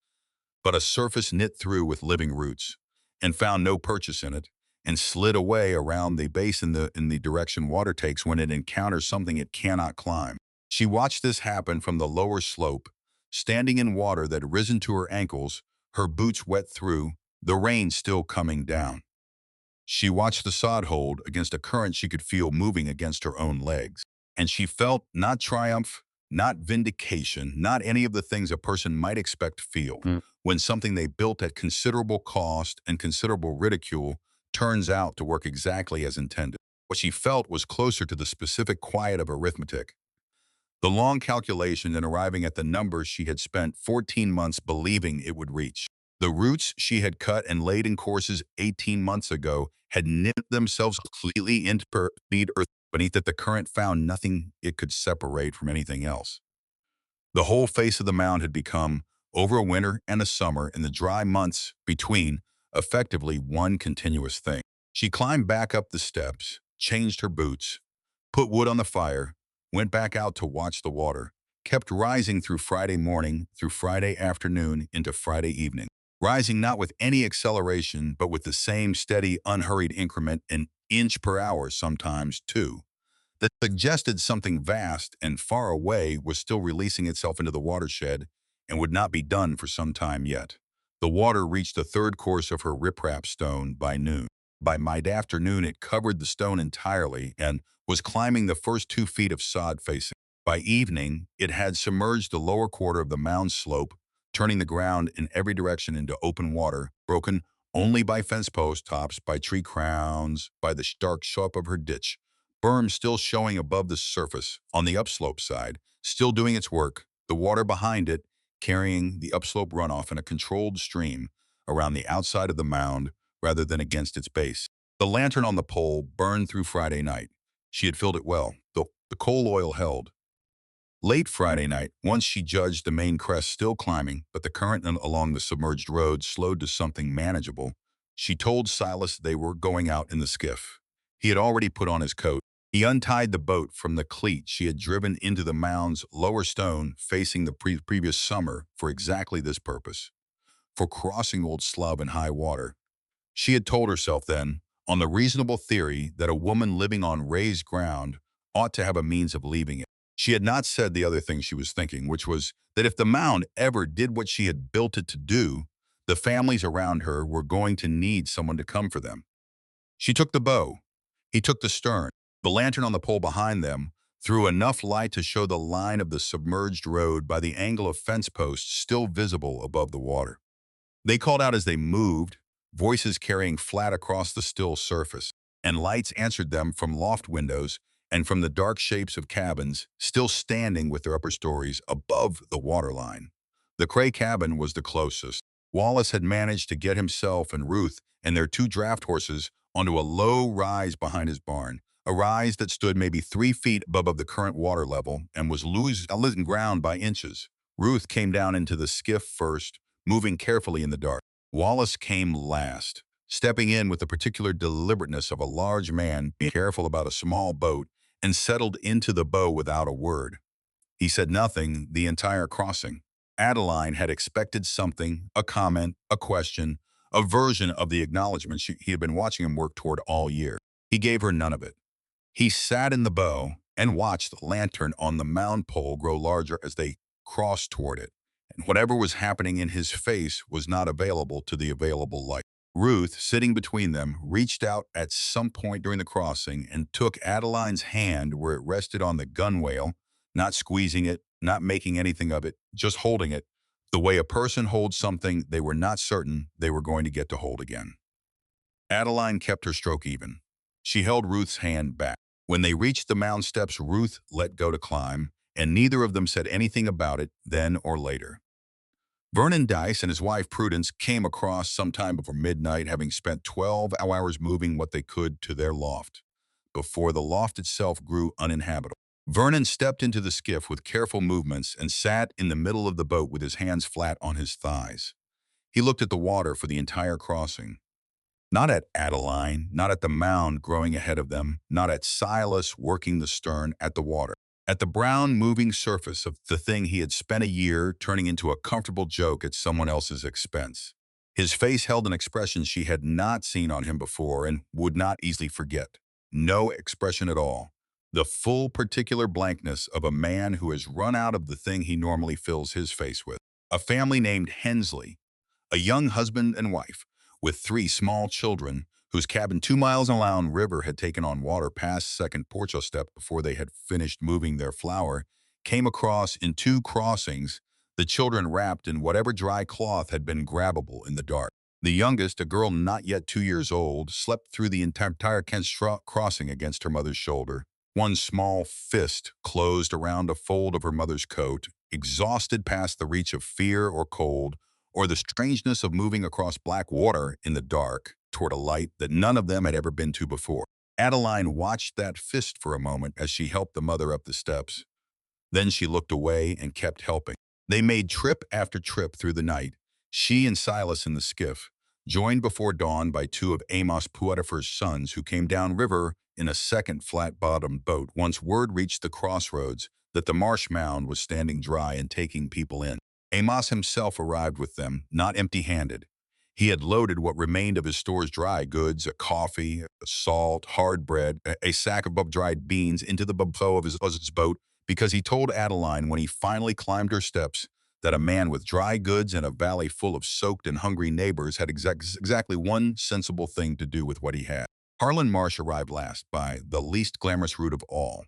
S1: but a surface knit through with living roots, and found no purchase in it, and slid away around the base in the direction water takes when it encounters something it cannot climb. She watched this happen from the lower slope, standing in water that had risen to her ankles, her boots wet through, the rain still coming down. She watched the sod hold against a current she could feel moving against her own legs. And she felt not triumph, not vindication, not any of the things a person might expect to feel when something they built at considerable cost and considerable ridicule turns out to work exactly as intended. What she felt was closer to the specific quiet of arithmetic, the long calculation in arriving at the numbers she had spent 14 months believing it would reach. The roots she had cut and laid in courses 18 months ago had knit themselves completely into the earth beneath it. The current found nothing it could separate from anything else. The whole face of the mound had become, over a winter and a summer and the dry months between, effectively one continuous thing. She climbed back up the steps, changed her boots, put wood on the fire, went back out to watch the water, kept rising through Friday morning, through Friday afternoon, into Friday evening, rising not with any acceleration, but with the same steady, unhurried increment, an inch per hour sometimes, too, that suggested something vast and far away was still releasing itself into the watershed and would not be done for some time yet. The water reached the 3rd course of her riprap stone by noon. By mid-afternoon, it covered the stone entirely and was climbing the first 2 feet of sod facing. By evening, it had submerged the lower quarter of the mound slope, turning the ground in every direction into open water, broken only by fence post tops, by tree crowns, by the stark sharp of her ditch. Berm still showing above the surface on the upslope side, still doing its work, the water behind it carrying the upslope runoff in a controlled stream around the outside of the mound rather than against its base. The lantern on the pole burned through Friday night. She had filled it well. The coal oil held. Late Friday night, once she judged the main crest still climbing, but the current along the submerged road slowed to something manageable, she told Silas they were going out in the skiff. He had already put on his coat. He untied the boat from the cleat she had driven into the mound's lower stone facing the previous summer for exactly this purpose, for crossing Old Slough in high water. She had told herself then, on the reasonable theory that a woman living on raised ground ought to have a means of leaving it. She had not said the other thing she was thinking, which was that if the mound ever did what she had built it to do, the families around her were going to need someone to come for them. She took the bow. He took the stern. The lantern on the pole behind them threw enough light to show the line of the submerged road by the angle of fence posts still visible above the water. They called out as they moved, voices carrying flat across the still surface, and lights answered them from loft windows and from the dark shapes of cabins still standing with their upper stories above the waterline. The Cray cabin was the closest. Wallace had managed to get himself and Ruth and their 2 draft horses onto a low rise behind his barn, a rise that stood maybe 3 feet above the current water level and was losing ground by inches. Ruth came down into the skiff first, moving carefully in the dark. Wallace came last, stepping in with the particular deliberateness of a large man being careful about a small boat, and settled into the bow without a word. He said nothing the entire crossing. Adeline had expected something, a comment, a question, a version of the acknowledgement he had been watching him work toward all year. He gave her none of it. He sat in the bow and watched the lantern on the mound pole grow larger as they crossed toward it, and whatever was happening in his face was not available to the available light. Ruth, sitting between them, reached out at some point during the crossing and took Adeline's hand where it rested on the gunwale, not squeezing it, not making anything of it, just holding it, the way a person holds something they were not certain they were going to get to hold again. Adeline kept her stroke even. She held Ruth's hand back. When they reached the mound steps, Ruth let go to climb, and neither of them said anything about it then or later. Vernon Dice and his wife Prudence came across sometime before midnight, having spent 12 hours moving what they could to their loft, before the loft itself grew uninhabitable. Vernon stepped into the skiff with careful movements and sat in the middle of the boat with his hands flat on his thighs. He looked at the water for the entire crossing. Not at Adeline, not at the mound growing ahead of them, not at Silas working the stern, at the water. At the brown moving surface of the thing he had spent a year turning into a comfortable joke at someone else's expense. His face held an expression she had not seen on him before and would not easily forget. No expression at all. The full particular blankness of a man who has run out of the thing he normally fills his face with. A family named Hensley, a young husband and wife, with 3 small children, whose cabin 2 miles along river had taken on water past second porcho step before they had finished moving their flour, came across in 2 crossings, the children wrapped in whatever dry cloth had been grabbable in the dark. The youngest, a girl not yet 2 years old, slept through the entire crossing against her mother's shoulder, one small fist closed around a fold of her mother's coat, exhausted past the reach of fear or cold, or the strangeness of moving across black water in the dark toward a light that none of them had ever been to before. Adeline watched that fist for a moment as she helped the mother up the steps. Then she looked away and kept helping. They made trip after trip through the night, she and Silas in the skiff, joined before dawn by 2 of Amos Puetifer's sons who came down river in a second flat-bottomed boat once word reached the crossroads that the marsh mound was standing dry and taking people in. Amos himself arrived with them, not empty-handed. He had loaded what remained of his store's dry goods, a coffee, a salt, hard bread, a sack of dried beans into the bow of his boat, because he told Adeline when he finally climbed her steps that a man with dry goods and a valley full of soaked and hungry neighbors had exactly one sensible thing to do with what he had. Harlan Marsh arrived last by the least glamorous route of all.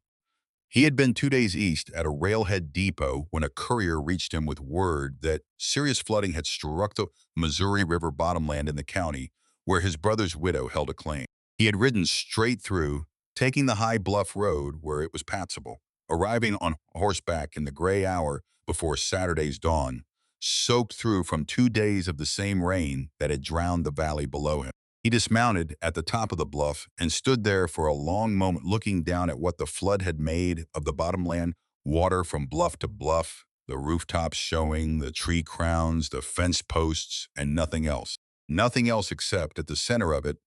S1: He had been 2 days east at a railhead depot when a courier reached him with word that serious flooding had struck the Missouri River bottomland in the county where his brother's widow held a claim. He had ridden straight through, taking the high bluff road where it was passable, arriving on horseback in the gray hour before Saturday's dawn, soaked through from 2 days of the same rain that had drowned the valley below him. He dismounted at the top of the bluff and stood there for a long moment looking down at what the flood had made of the bottomland, water from bluff to bluff, the rooftops showing, the tree crowns, the fence posts, and nothing else. Nothing else except, at the center of it,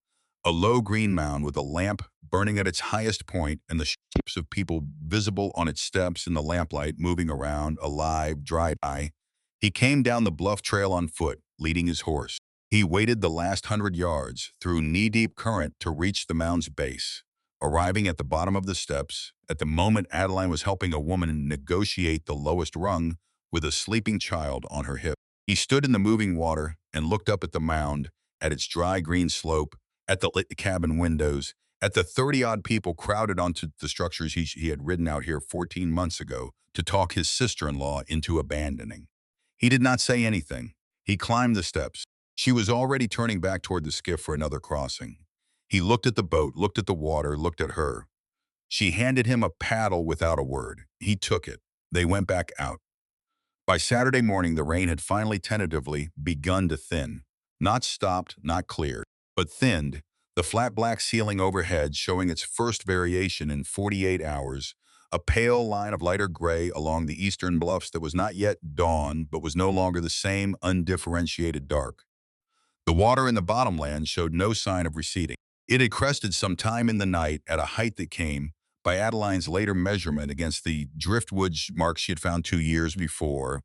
S1: a low green mound with a lamp burning at its highest point and the shapes of people visible on its steps in the lamplight moving around, alive, dry-eyed. He came down the bluff trail on foot, leading his horse. He waded the last 100 yards through knee-deep current to reach the mound's base, arriving at the bottom of the steps at the moment Adeline was helping a woman negotiate the lowest rung with a sleeping child on her hip. He stood in the moving water and looked up at the mound, at its dry green slope, at the lit cabin windows, at the 30-odd people crowded onto the structures he had ridden out here 14 months ago to talk his sister-in-law into abandoning. He did not say anything. He climbed the steps. She was already turning back toward the skiff for another crossing. He looked at the boat, looked at the water, looked at her. She handed him a paddle without a word. He took it. They went back out. By Saturday morning, the rain had finally tentatively begun to thin. Not stopped, not cleared, but thinned, the flat black ceiling overhead showing its first variation in 48 hours, a pale line of lighter gray along the eastern bluffs that was not yet dawn, but was no longer the same undifferentiated dark. The water in the bottomland showed no sign of receding. It had crested some time in the night at a height that came, by Adeline's later measurement against the driftwood marks she had found 2 years before,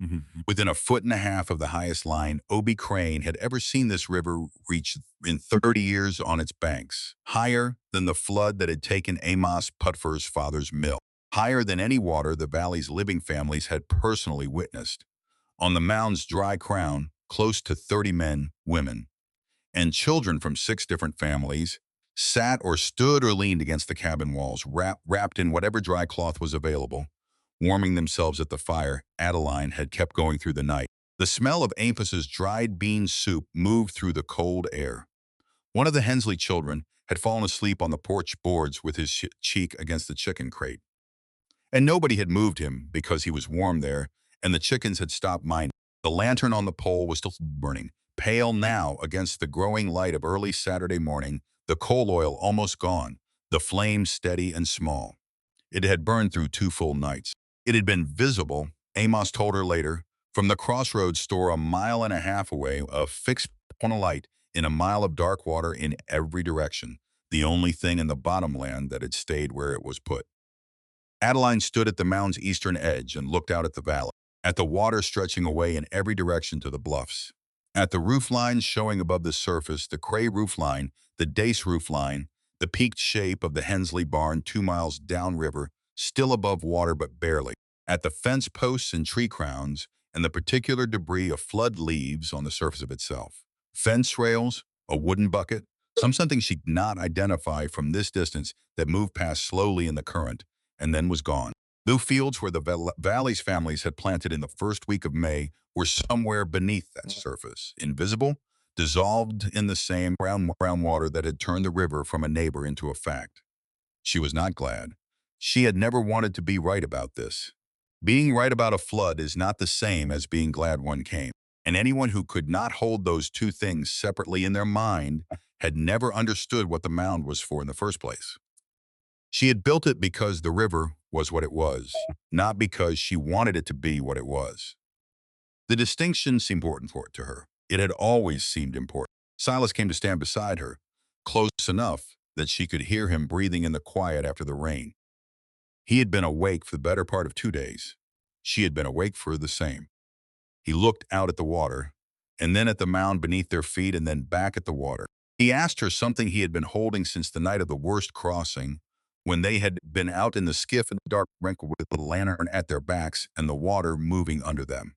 S1: within a foot and a half of the highest line Obie Crane had ever seen this river reach in 30 years on its banks, higher than the flood that had taken Amos Putfer's father's mill, higher than any water the valley's living families had personally witnessed. On the mound's dry crown, close to 30 men, women, and children from 6 different families sat or stood or leaned against the cabin walls, wrapped in whatever dry cloth was available, warming themselves at the fire Adeline had kept going through the night. The smell of Amos's dried bean soup moved through the cold air. One of the Hensley children had fallen asleep on the porch boards with his cheek against the chicken crate. And nobody had moved him because he was warm there, and the chickens had stopped minding. The lantern on the pole was still burning, pale now against the growing light of early Saturday morning, the coal oil almost gone, the flames steady and small. It had burned through 2 full nights. It had been visible, Amos told her later, from the crossroads store a mile and a half away, a fixed point of light in a mile of dark water in every direction, the only thing in the bottomland that had stayed where it was put. Adeline stood at the mound's eastern edge and looked out at the valley, at the water stretching away in every direction to the bluffs, at the roof lines showing above the surface, the Cray roof line, the Dace roof line, the peaked shape of the Hensley barn 2 miles downriver, still above water but barely, at the fence posts and tree crowns, and the particular debris of flood leaves on the surface of itself. Fence rails, a wooden bucket, something she could not identify from this distance that moved past slowly in the current, and then was gone. The fields where the Valley's families had planted in the first week of May were somewhere beneath that surface, invisible, dissolved in the same brown water that had turned the river from a neighbor into a fact. She was not glad. She had never wanted to be right about this. Being right about a flood is not the same as being glad one came, and anyone who could not hold those two things separately in their mind had never understood what the mound was for in the first place. She had built it because the river was what it was, not because she wanted it to be what it was. The distinction seemed important to her. It had always seemed important. Silas came to stand beside her, close enough that she could hear him breathing in the quiet after the rain. He had been awake for the better part of 2 days. She had been awake for the same. He looked out at the water, and then at the mound beneath their feet, and then back at the water. He asked her something he had been holding since the night of the worst crossing, when they had been out in the skiff in the dark wrinkle with the lantern at their backs and the water moving under them.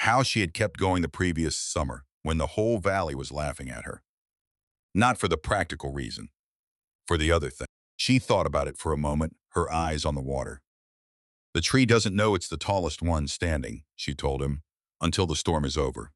S1: How she had kept going the previous summer when the whole valley was laughing at her. Not for the practical reason, for the other thing. She thought about it for a moment, her eyes on the water. The tree doesn't know it's the tallest one standing, she told him, until the storm is over.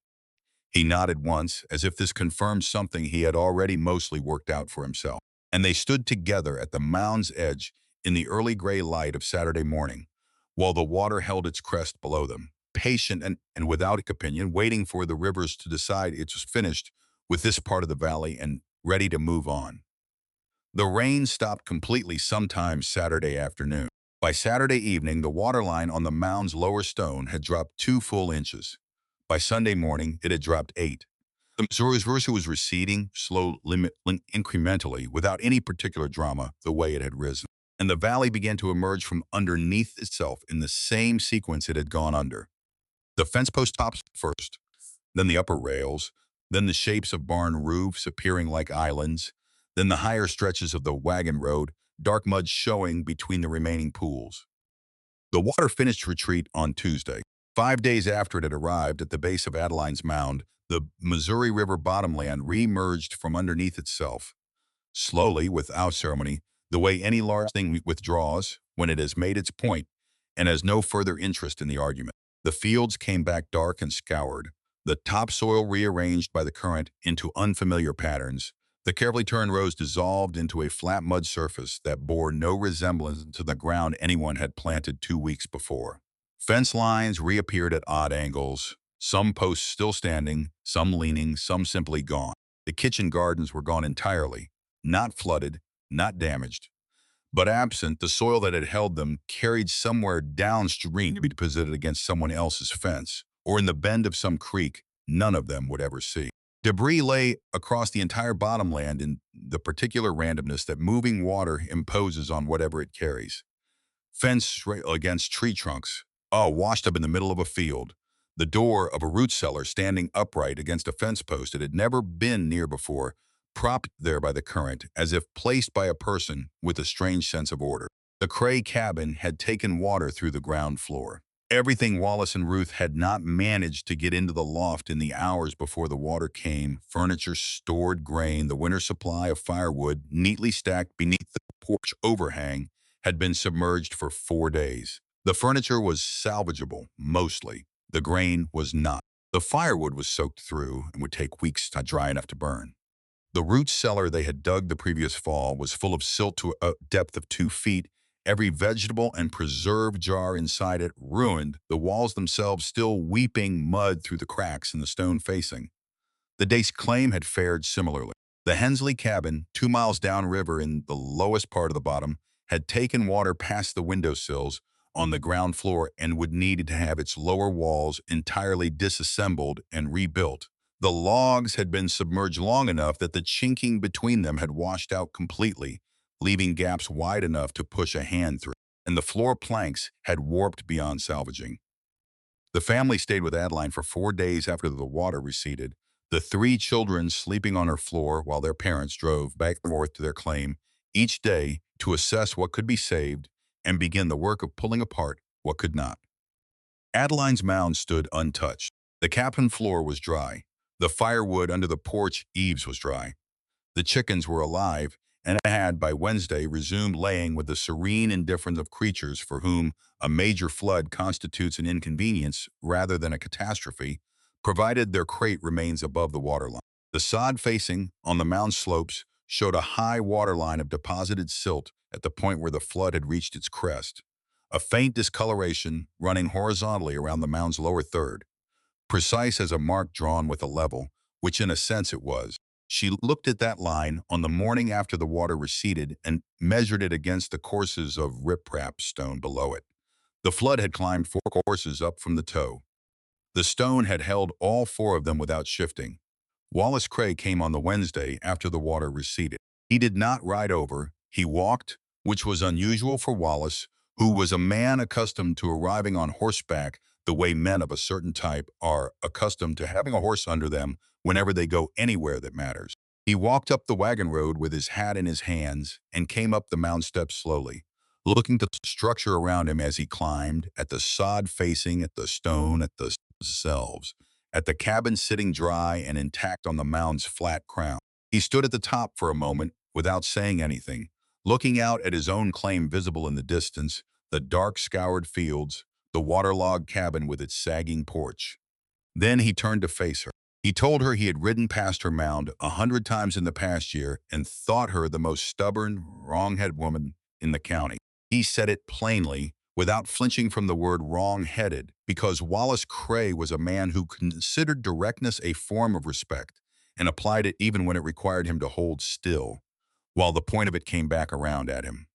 S1: He nodded once, as if this confirmed something he had already mostly worked out for himself. And they stood together at the mound's edge in the early gray light of Saturday morning, while the water held its crest below them, patient and without opinion, waiting for the rivers to decide it was finished with this part of the valley and ready to move on. The rain stopped completely sometime Saturday afternoon. By Saturday evening, the waterline on the mound's lower stone had dropped 2 full inches. By Sunday morning, it had dropped 8. The Missouri's River was receding, incrementally, without any particular drama, the way it had risen. And the valley began to emerge from underneath itself in the same sequence it had gone under. The fence post tops first, then the upper rails, then the shapes of barn roofs appearing like islands, then the higher stretches of the wagon road, dark mud showing between the remaining pools. The water finished retreat on Tuesday. 5 days after it had arrived at the base of Adeline's Mound, the Missouri River bottomland re-emerged from underneath itself, slowly, without ceremony, the way any large thing withdraws when it has made its point and has no further interest in the argument. The fields came back dark and scoured, the topsoil rearranged by the current into unfamiliar patterns. The carefully turned rows dissolved into a flat mud surface that bore no resemblance to the ground anyone had planted 2 weeks before. Fence lines reappeared at odd angles, some posts still standing, some leaning, some simply gone. The kitchen gardens were gone entirely, not flooded, not damaged, but absent, the soil that had held them carried somewhere downstream to be deposited against someone else's fence, or in the bend of some creek none of them would ever see. Debris lay across the entire bottomland in the particular randomness that moving water imposes on whatever it carries. Fence against tree trunks, washed up in the middle of a field. The door of a root cellar standing upright against a fence post it had never been near before, propped there by the current, as if placed by a person with a strange sense of order. The Cray cabin had taken water through the ground floor. Everything Wallace and Ruth had not managed to get into the loft in the hours before the water came, furniture, stored grain, the winter supply of firewood, neatly stacked beneath the porch overhang, had been submerged for 4 days. The furniture was salvageable, mostly. The grain was not. The firewood was soaked through and would take weeks to dry enough to burn. The root cellar they had dug the previous fall was full of silt to a depth of 2 feet, every vegetable and preserve jar inside it ruined, the walls themselves still weeping mud through the cracks in the stone facing. The day's claim had fared similarly. The Hensley cabin, 2 miles downriver in the lowest part of the bottom, had taken water past the windowsills on the ground floor and would need to have its lower walls entirely disassembled and rebuilt. The logs had been submerged long enough that the chinking between them had washed out completely, leaving gaps wide enough to push a hand through, and the floor planks had warped beyond salvaging. The family stayed with Adeline for 4 days after the water receded, the 3 children sleeping on her floor while their parents drove back and forth to their claim each day to assess what could be saved and begin the work of pulling apart what could not. Adeline's mound stood untouched. The cabin floor was dry. The firewood under the porch eaves was dry. The chickens were alive and had, by Wednesday, resumed laying with the serene indifference of creatures for whom a major flood constitutes an inconvenience rather than a catastrophe, provided their crate remains above the waterline. The sod facing on the mound slopes showed a high waterline of deposited silt at the point where the flood had reached its crest, a faint discoloration running horizontally around the mound's lower third, precise as a mark drawn with a level, which in a sense it was. She looked at that line on the morning after the water receded and measured it against the courses of riprap stone below it. The flood had climbed 4 courses up from the toe. The stone had held all 4 of them without shifting. Wallace Cray came on the Wednesday after the water receded. He did not ride over. He walked, which was unusual for Wallace, who was a man accustomed to arriving on horseback the way men of a certain type are accustomed to having a horse under them whenever they go anywhere that matters. He walked up the wagon road with his hat in his hands and came up the mound steps slowly, looking at the structure around him as he climbed, at the sod facing, at the stone, at the themselves, at the cabin sitting dry and intact on the mound's flat crown. He stood at the top for a moment without saying anything, looking out at his own claim visible in the distance, the dark scoured fields, the waterlogged cabin with its sagging porch. Then he turned to face her. He told her he had ridden past her mound 100 times in the past year and thought her the most stubborn, wrong-headed woman in the county. He said it plainly, without flinching from the word wrong-headed, because Wallace Cray was a man who considered directness a form of respect and applied it even when it required him to hold still, while the point of it came back around at him.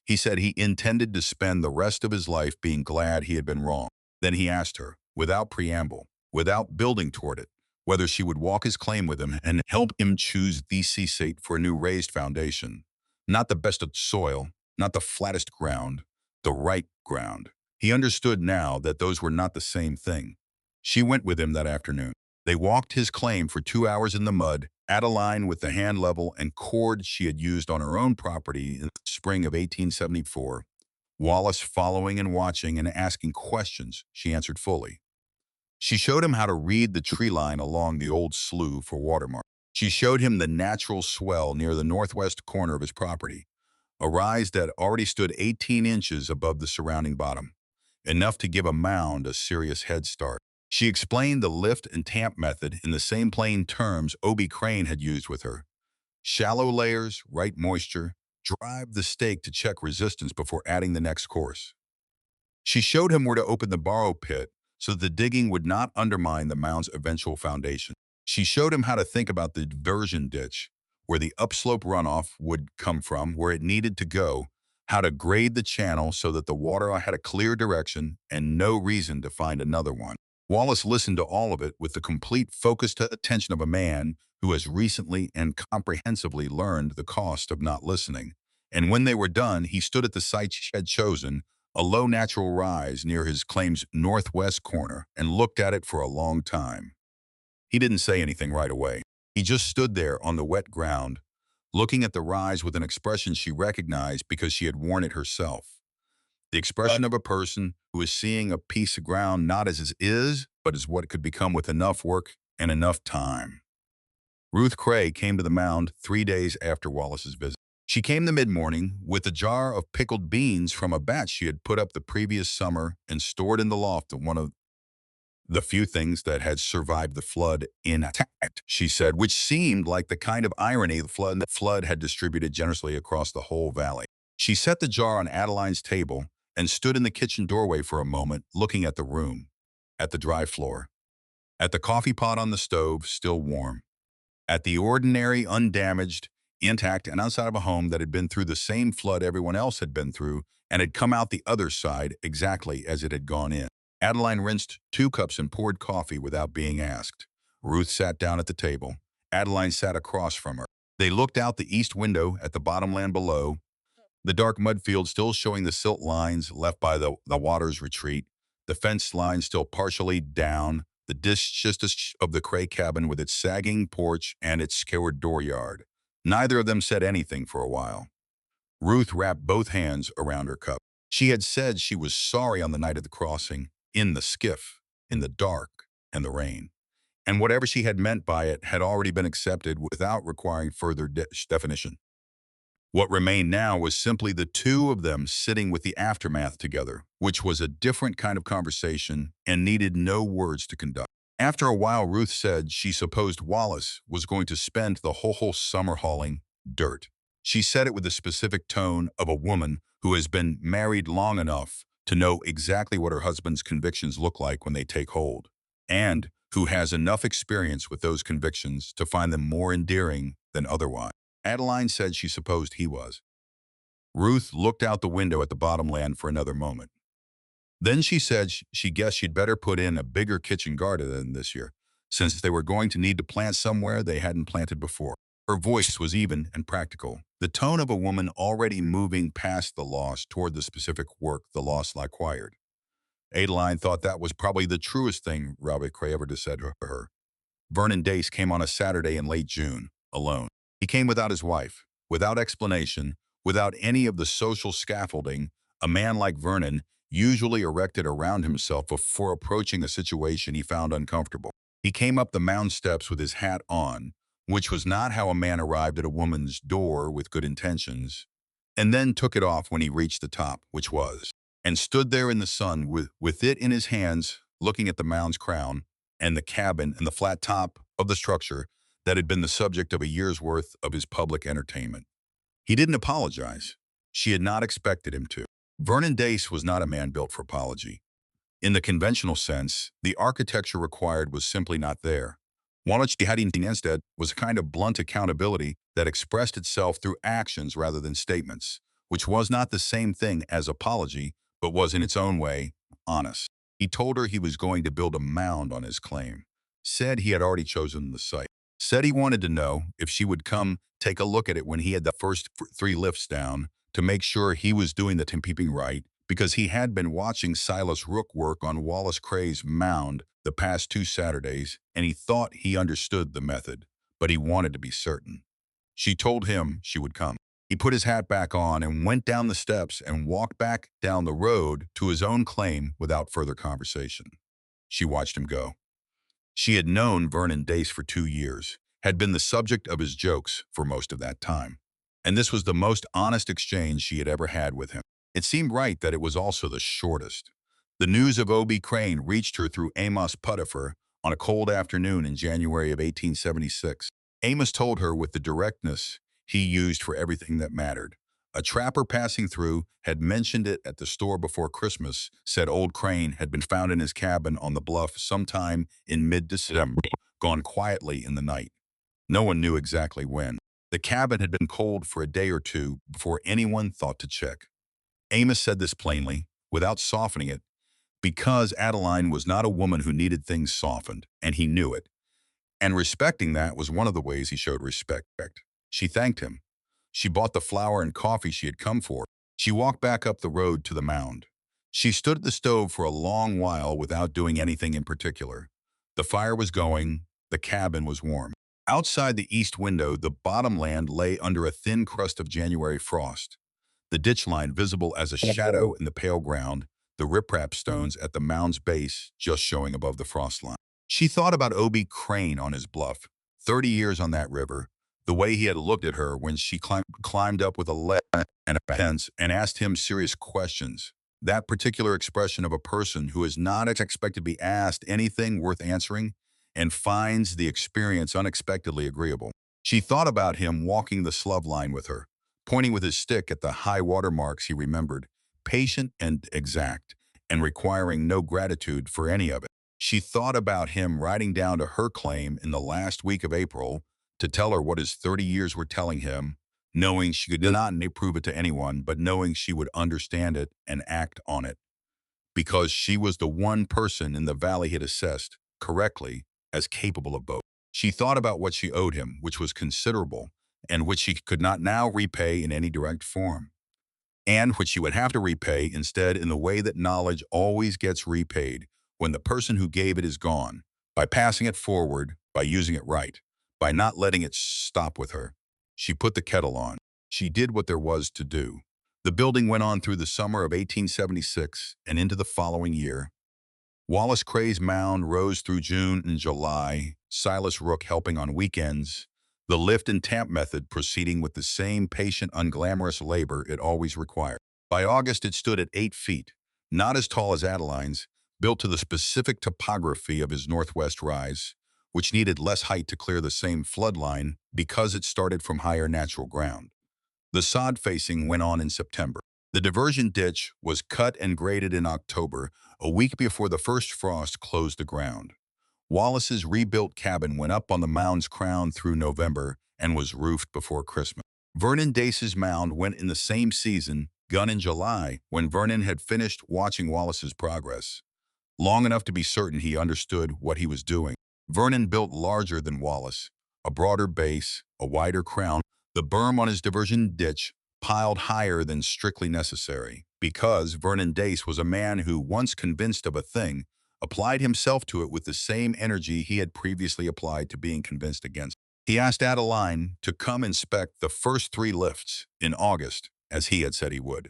S1: He said he intended to spend the rest of his life being glad he had been wrong. Then he asked her, without preamble, without building toward it, whether she would walk his claim with him and help him choose the site for a new raised foundation. Not the best of soil, not the flattest ground, the right ground. He understood now that those were not the same thing. She went with him that afternoon. They walked his claim for 2 hours in the mud, Adeline with the hand level and cord she had used on her own property in the spring of 1874. Wallace following and watching and asking questions she answered fully. She showed him how to read the tree line along the old slough for watermark. She showed him the natural swell near the northwest corner of his property, a rise that already stood 18 inches above the surrounding bottom, enough to give a mound a serious head start. She explained the lift and tamp method in the same plain terms Obie Crane had used with her. Shallow layers, right moisture, drive the stake to check resistance before adding the next course. She showed him where to open the borrow pit so that the digging would not undermine the mound's eventual foundation. She showed him how to think about the diversion ditch, where the upslope runoff would come from, where it needed to go, how to grade the channel so that the water had a clear direction and no reason to find another one. Wallace listened to all of it with the complete focused attention of a man who has recently and comprehensively learned the cost of not listening. And when they were done, he stood at the site she had chosen, a low natural rise near his claim's northwest corner, and looked at it for a long time. He didn't say anything right away. He just stood there on the wet ground, looking at the rise with an expression she recognized because she had worn it herself. The expression of a person who is seeing a piece of ground not as it is, but as what it could become with enough work and enough time. Ruth Cray came to the mound 3 days after Wallace's visit. She came the mid-morning with a jar of pickled beans from a batch she had put up the previous summer and stored in the loft of one of the few things that had survived the flood intact, she said, which seemed like the kind of irony the flood had distributed generously across the whole valley. She set the jar on Adeline's table and stood in the kitchen doorway for a moment, looking at the room, at the dry floor, at the coffee pot on the stove, still warm, at the ordinary, undamaged, intact, and outside of a home that had been through the same flood everyone else had been through and had come out the other side exactly as it had gone in. Adeline rinsed 2 cups and poured coffee without being asked. Ruth sat down at the table. Adeline sat across from her. They looked out the east window at the bottomland below, the dark mud field still showing the silt lines left by the water's retreat, the fence line still partially down, the distance of the Cray cabin with its sagging porch and its scoured dooryard. Neither of them said anything for a while. Ruth wrapped both hands around her cup. She had said she was sorry on the night of the crossing, in the skiff, in the dark and the rain. And whatever she had meant by it had already been accepted without requiring further definition. What remained now was simply the two of them sitting with the aftermath together, which was a different kind of conversation and needed no words to conduct. After a while, Ruth said she supposed Wallace was going to spend the whole summer hauling dirt. She said it with the specific tone of a woman who has been married long enough to know exactly what her husband's convictions look like when they take hold, and who has enough experience with those convictions to find them more endearing than otherwise. Adeline said she supposed he was. Ruth looked out the window at the bottomland for another moment. Then she said she guessed she'd better put in a bigger kitchen garden this year, since they were going to need to plant somewhere they hadn't planted before. Her voice was even and practical, the tone of a woman already moving past the loss toward the specific work the loss required. Adeline thought that was probably the truest thing Robert Cray ever said to her. Vernon Dace came on a Saturday in late June, alone. He came without his wife, without explanation, without any of the social scaffolding a man like Vernon, usually erected around himself before approaching a situation he found uncomfortable. He came up the mound steps with his hat on, which was not how a man arrived at a woman's door with good intentions, and then took it off when he reached the top, which was, and stood there in the sun with it in his hands, looking at the mound's crown and the cabin and the flat top of the structure that had been the subject of a year's worth of his public entertainment. He didn't apologize. She had not expected him to. Vernon Dace was not a man built for apology. In the conventional sense, the architecture required was simply not there. What she had instead was a kind of blunt accountability that expressed itself through actions rather than statements, which was not the same thing as apology, but was in its own way honest. He told her he was going to build a mound on his claim, said he had already chosen the site, said he wanted to know if she would come take a look at it when he had the first three lifts down to make sure he was doing the tamping right, because he had been watching Silas Rook work on Wallace Cray's mound the past 2 Saturdays, and he thought he understood the method, but he wanted to be certain. She told him she would come. He put his hat back on and went down the steps and walked back down the road to his own claim without further conversation. She watched him go. She had known Vernon Dace for 2 years, had been the subject of his jokes for most of that time, and this was the most honest exchange she had ever had with him. It seemed right that it was also the shortest. The news of O.B. Crane reached her through Amos Puttifer on a cold afternoon in January of 1876. Amos told her with the directness he used for everything that mattered. A trapper passing through had mentioned it at the store before Christmas, said old Crane had been found in his cabin on the bluff sometime in mid-December, gone quietly in the night. No one knew exactly when. The cabin had been cold for a day or two before anyone thought to check. Amos said this plainly, without softening it, because Adeline was not a woman who needed things softened, and he knew it. And respecting that was one of the ways he showed respect. She thanked him. She bought the flour and coffee she had come for. She walked back up the road to the mound. She stood at the stove for a long while without doing anything in particular. The fire was going. The cabin was warm. Outside the east window, the bottomland lay under a thin crust of January frost. The ditch line visible as a shadow in the pale ground, the riprap stones at the mound's base just showing above the frost line. She thought about O.B. Crane on his bluff, 30 years on that river, the way he had looked at her when she climbed up with a lead and a fence and asked him serious questions. That particular expression of a person who is not expected to be asked anything worth answering and finds the experience unexpectedly agreeable. She thought about him walking the slove line with her, pointing with his stick at the high water marks he remembered, patient and exact, and requiring no gratitude for any of it. She thought about him riding down to her claim in the last week of April to tell her what his 30 years were telling him, knowing she could not prove it to anyone, but knowing she would understand it and act on it, because she was the one person in the valley he had assessed, correctly, as capable of both. She thought about what she owed him, which was considerable, and which she could not now repay in any direct form, and which she would have to repay instead in the way that knowledge always gets repaid when the person who gave it is gone, by passing it forward, by using it right, by not letting it stop with her. She put the kettle on. She did what there was to do. The building went on through the summer of 1876 and into the following year. Wallace Cray's mound rose through June and July, Silas Rook helping on weekends, the lift and tamp method proceeding with the same patient, unglamorous labor it always required. By August, it stood at 8 feet, not as tall as Adeline's, built to the specific topography of his northwest rise, which needed less height to clear the same flood line because it started from higher natural ground. The sod facing went on in September. The diversion ditch was cut and graded in October, a week before the first frost closed the ground. Wallace's rebuilt cabin went up on the mound's crown through November and was roofed before Christmas. Vernon Dace's mound went in the same season, gun in July, when Vernon had finished watching Wallace's progress, long enough to be certain he understood what he was doing. Vernon built larger than Wallace, a broader base, a wider crown, the berm on his diversion ditch piled higher than strictly necessary, because Vernon Dace was a man who, once convinced of a thing, applied himself to it with the same energy he had previously applied to being convinced against. He asked Adeline to come inspect the first 3 lifts in August, as he had said he would.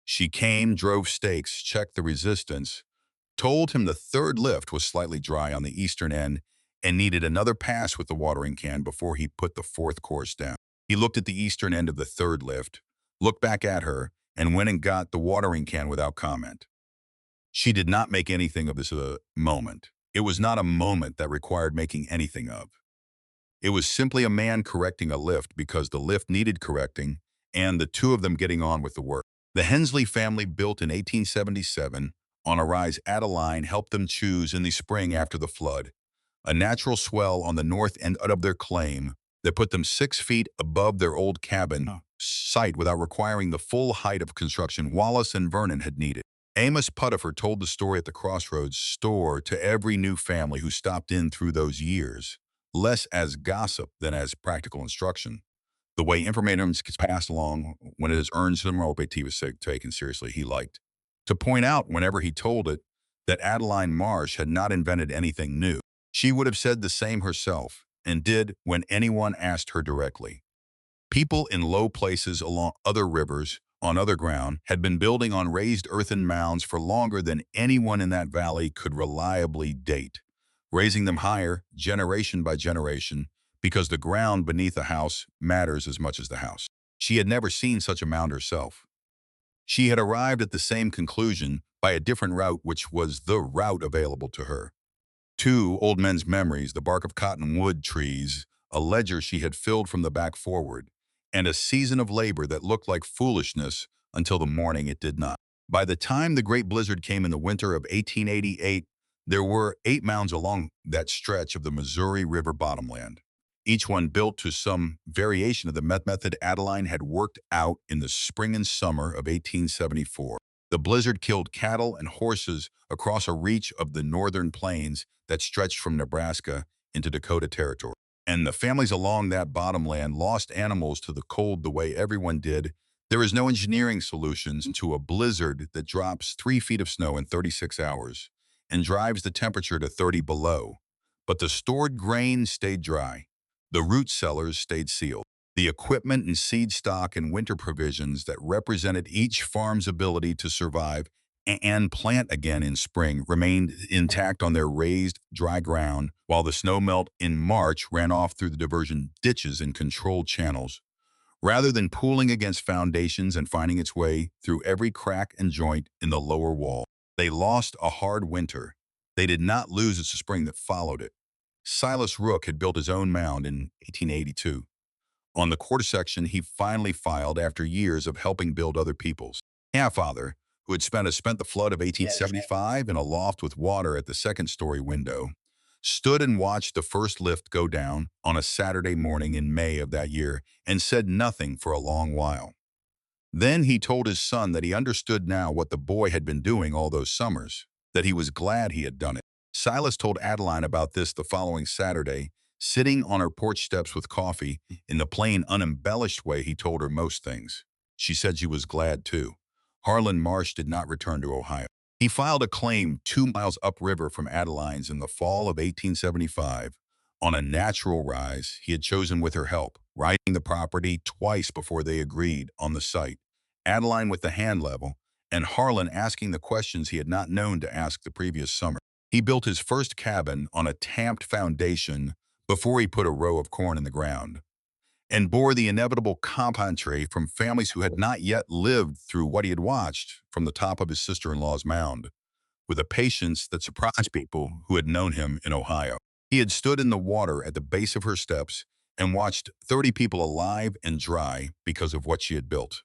S1: She came, drove stakes, checked the resistance, told him the third lift was slightly dry on the eastern end and needed another pass with the watering can before he put the fourth course down. He looked at the eastern end of the third lift, looked back at her, and went and got the watering can without comment. She did not make anything of this moment. It was not a moment that required making anything of. It was simply a man correcting a lift because the lift needed correcting and the two of them getting on with the work. The Hensley family, built in 1877 on a rise Adeline helped them choose in the spring after the flood, a natural swell on the north end of their claim that put them 6 feet above their old cabin site without requiring the full height of construction Wallace and Vernon had needed. Amos Puttifer told the story at the Crossroads store to every new family who stopped in through those years, less as gossip than as practical instruction. The way information gets passed along when it is earned some he was taken seriously, he liked to point out whenever he told it that Adeline Marsh had not invented anything new. She would have said the same herself, and did when anyone asked her directly. People in low places along other rivers, on other ground, had been building on raised earthen mounds for longer than anyone in that valley could reliably date, raising them higher generation by generation because the ground beneath a house matters as much as the house. She had never seen such a mound herself. She had arrived at the same conclusion by a different route, which was the route available to her. Two old men's memories, the bark of cottonwood trees, a ledger she had filled from the back forward, and a season of labor that looked like foolishness until the morning it did not. By the time the great blizzard came in the winter of 1888, there were 8 mounds along that stretch of the Missouri River bottomland, each one built to some variation of the method Adeline had worked out in the spring and summer of 1874. The blizzard killed cattle and horses across a reach of the northern plains that stretched from Nebraska into Dakota Territory. And the families along that bottomland lost animals to the cold the way everyone did. There is no engineering solutions to a blizzard that drops 3 feet of snow in 36 hours and drives the temperature to 30 below. But the stored grain stayed dry. The root cellars stayed sealed. The equipment and seed stock and winter provisions that represented each farm's ability to survive and plant again in spring remained intact on their raised, dry ground, while the snow melt in March ran off through the diversion ditches and controlled channels. Rather than pooling against foundations and finding its way through every crack and joint in the lower wall, they lost a hard winter. They did not lose its spring that followed it. Silas Rook had built his own mound in 1882. On the quarter section he finally filed after years of helping build other people's. Father, who had spent the flood of 1875 in a loft with water at the second-story window, stood and watched the first lift go down on a Saturday morning in May of that year and said nothing for a long while. Then he told his son that he understood now what the boy had been doing all those summers, that he was glad he had done it. Silas told Adeline about this the following Saturday, sitting on her porch steps with coffee, in the plain, unembellished way he told her most things. She said she was glad too. Harlan Marsh did not return to Ohio. He filed a claim 2 miles upriver from Adeline's in the fall of 1875 on a natural rise he had chosen with her help, riding the property twice before they agreed on the site, Adeline with the hand level, and Harlan asking the questions he had not known to ask the previous summer. He built his first cabin on a tamped foundation before he put a row of corn in the ground, and bore the inevitable commentary from families who had not yet lived through what he had watched from the top of his sister-in-law's mound, with a patience that surprised people who had known him in Ohio. He had stood in the water at the base of her steps and watched 30 people alive and dry because of what she had built.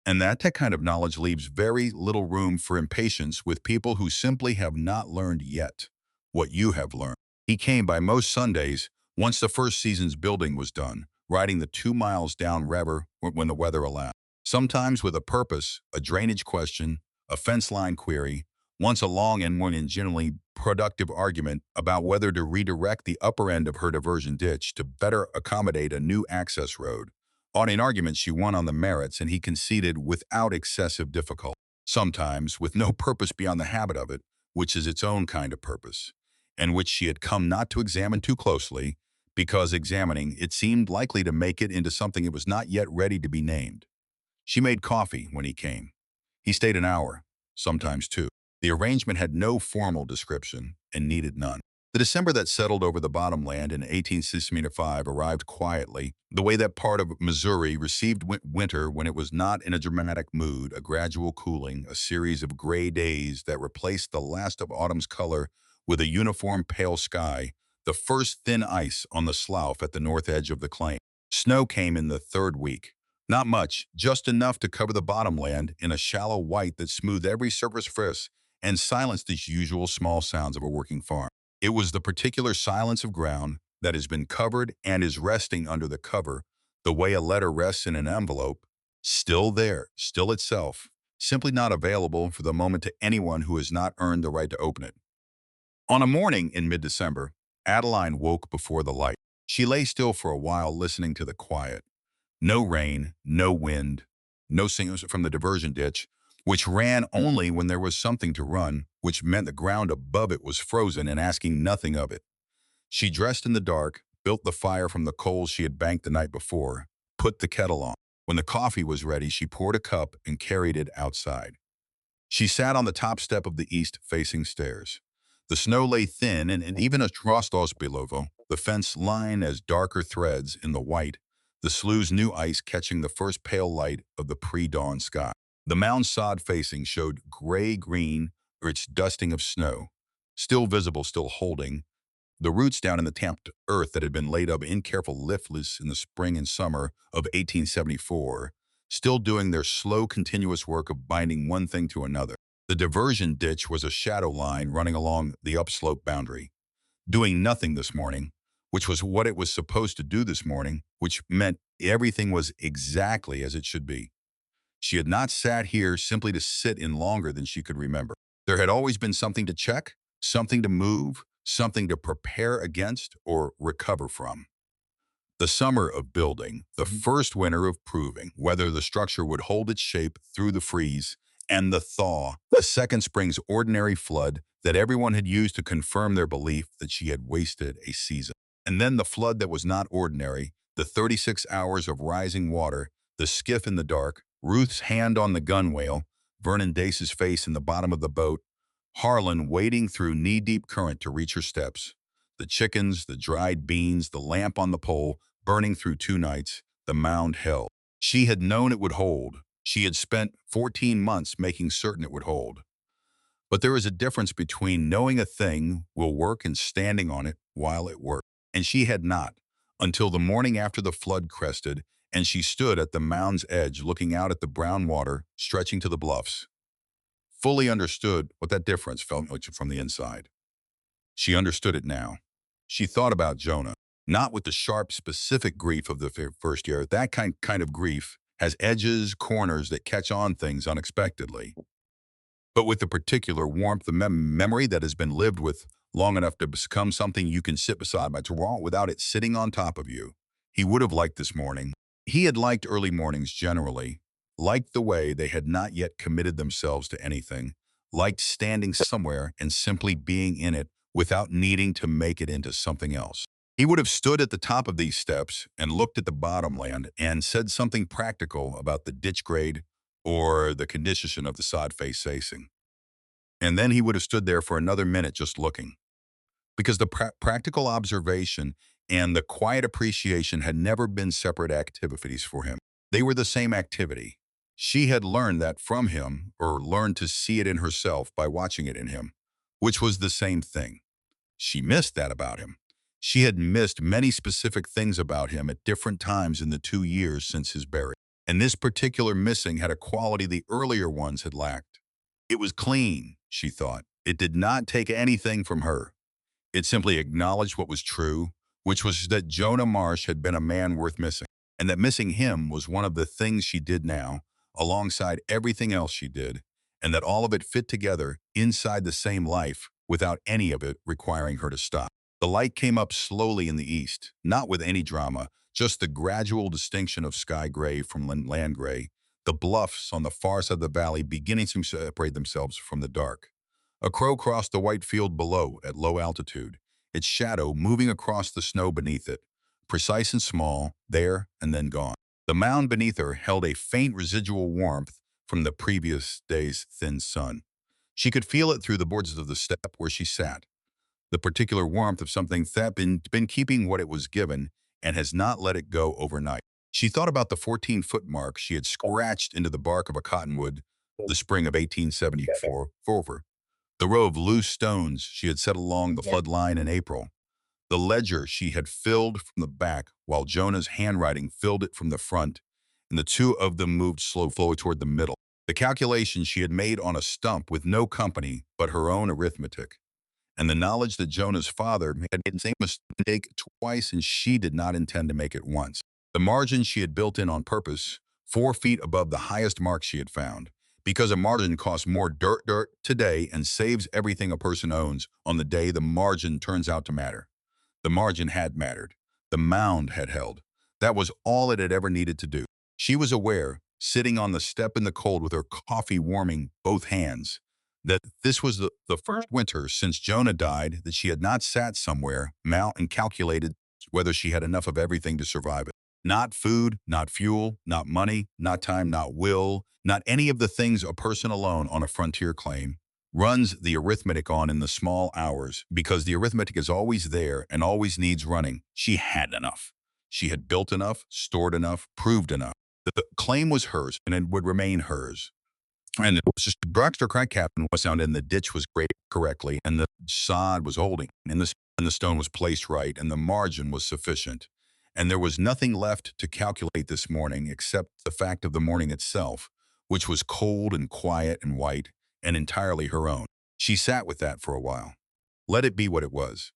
S1: And that kind of knowledge leaves very little room for impatience with people who simply have not learned yet what you have learned. He came by most Sundays once the first season's building was done, riding the 2 miles down river when the weather allowed. Sometimes with a purpose, a drainage question, a fence line query, once a long and one generally productive argument about whether to redirect the upper end of her diversion ditch to better accommodate a new access road. On an argument she won on the merits, and he conceded without excessive difficulty, sometimes with no purpose beyond the habit of it, which is its own kind of purpose, and which she had come not to examine too closely, because examining it seemed likely to make it into something it was not yet ready to be named. She made coffee when he came. He stayed an hour, sometimes two. The arrangement had no formal description and needed none. The December that settled over the bottomland in 1865 arrived quietly, the way that part of Missouri received winter when it was not in a dramatic mood, a gradual cooling, a series of gray days that replaced the last of autumn's color with a uniform pale sky, the first thin ice on the slough at the north edge of the claim. Snow came in the third week. Not much, just enough to cover the bottomland in a shallow white that smoothed every surface and silenced the usual small sounds of a working farm. It was the particular silence of ground that has been covered and is resting under the cover, the way a letter rests in an envelope, still there, still itself, simply not available for the moment to anyone who has not earned the right to open it. On a morning in mid-December, Adeline woke before the light. She lay still for a while listening to the quiet. No rain, no wind, no signals from the diversion ditch, which ran only when there was something to run, which meant the ground above it was frozen and asking nothing of it. She dressed in the dark, built the fire from the coals she had banked the night before, put the kettle on. When the coffee was ready, she poured a cup and carried it outside. She sat on the top step of the east-facing stairs. The snow lay thin, and even across below, the fence line as darker threads in the white, the slough's new ice catching the first pale light of the pre-dawn sky. The mound sod facing showed gray-green, or its dusting of snow, still visible, still holding, the roots down in the tamped earth that had been laid up in careful liftless in the spring and summer of 1874, still doing their slow, continuous work of binding one thing to another. The diversion ditch was a shadow line running along the upslope boundary, doing nothing this morning, which was what it was supposed to do this morning, which meant everything was exactly as it should be. She had not sat here simply to sit in longer than she could remember. There had always been something to check, something to move, something to prepare against or recover from. The summer of building, the first winter of proving whether the structure would hold its shape through the freeze, and the thaw, the second spring's ordinary flood that everyone had used to confirm their belief that she had wasted a season. And then the flood that was not ordinary, the 36 hours of rising water, the skiff in the dark, Ruth's hand on the gunwale, Vernon Dace's face in the bottom of the boat, Harlan wading through knee-deep current to reach her steps, the chickens, the dried beans, the lamp on the pole, burning through 2 nights, the mound held. She had known it would hold. She had spent 14 months making certain it would hold. But there is a difference between knowing a thing will work and standing on it while it worked. And she had not, until the morning after the flood crested, and she stood at the mound's edge looking out at the brown water stretching to the bluffs. Fully understood what that difference felt like from the inside. She understood it now. She thought about Jonah, not with the sharp, specific grief of the first year. That kind of grief has edges, corners that catch on things unexpectedly, but with the particular warmth of memory that has been lived with long enough to become something you can sit beside without it sitting on top of you. He would have liked this morning. He had liked early mornings generally, liked the way they had not yet committed themselves to anything, liked standing somewhere and simply being in it without needing to make it into something else. He would have stood at the top of these steps and looked at the bottomland and said something practical about the ditch grade or the condition of the sod face facing. And then he would have stood there for another minute just looking. Because the practical observation and the quiet appreciation had never been separate activities for him. They were the same activity. She had learned that from him, or learned to see it in herself by watching it in him, which was the same thing. She missed that about him. She had missed many specific things about him at different times in the 2 years since his burial. And this particular missing had a quality the earlier ones had lacked. It was clean, she thought. It did not take anything from her. It simply acknowledged what was true, which was that Jonah Marsh had been a man worth missing, and that missing him was one of the things she did now, alongside everything else she did, and that all of it fit together inside the same life without any of it requiring her to stop. The light came up slowly in the east, not with any drama, just the gradual distinction of sky gray from land gray, the bluffs on the far side of the valley beginning to separate themselves from the dark. A crow crossed the white field below at low altitude, its shadow moving across the snow beneath it, precise and small, there and then gone. The mound beneath her held a faint residual warmth from the previous day's thin sun. She could feel it through the boards of the step where she sat, the particular warmth of something that been keeping what it was given and has not let it go overnight. She thought about the 14-foot mark she had scratched into the bark of a cottonwood the spring of 1874, the row of loose stones she had set along the flood line in April, the ledger she had filled from the back while Jonah's handwriting filled it from the front, and the two of them moved slowly toward the middle. The calculation she had made on a stump with no company but her own arithmetic, and the knowledge that Jonah's father had made the same mistake twice and she did not intend to make it once. The margin she had built in on purpose, 4 feet above the highest mark she had found, because a margin costs more dirt today and saves everything a person owns on the day the margin turns out to matter. The margin had mattered. The mound had held. That was all it had ever needed to do. She was aware, sitting on the step in the cold with her coffee warming both hands, that this was the first winter since Jonah died that she had not sat somewhere, and calculated whether she had enough of everything to survive it. Not food, not fuel, not money, not time, not will, not any of the things a person alone on a frontier claim runs the arithmetic on in the small hours, because the arithmetic is always there and always needs running. She had enough. She had built enough, stored enough, proved enough. The claim was hers, and it would remain hers. And it was just Brockster Crack Captain was sound, and the ditch was graded correctly, and the sod was holding, and the stone was placed right, and the margin was sufficient. And there was nothing left to calculate this morning except the fact of the morning itself, which was cold and quiet and white, and entirely her own. She sat with that for a while. Let it be what it was.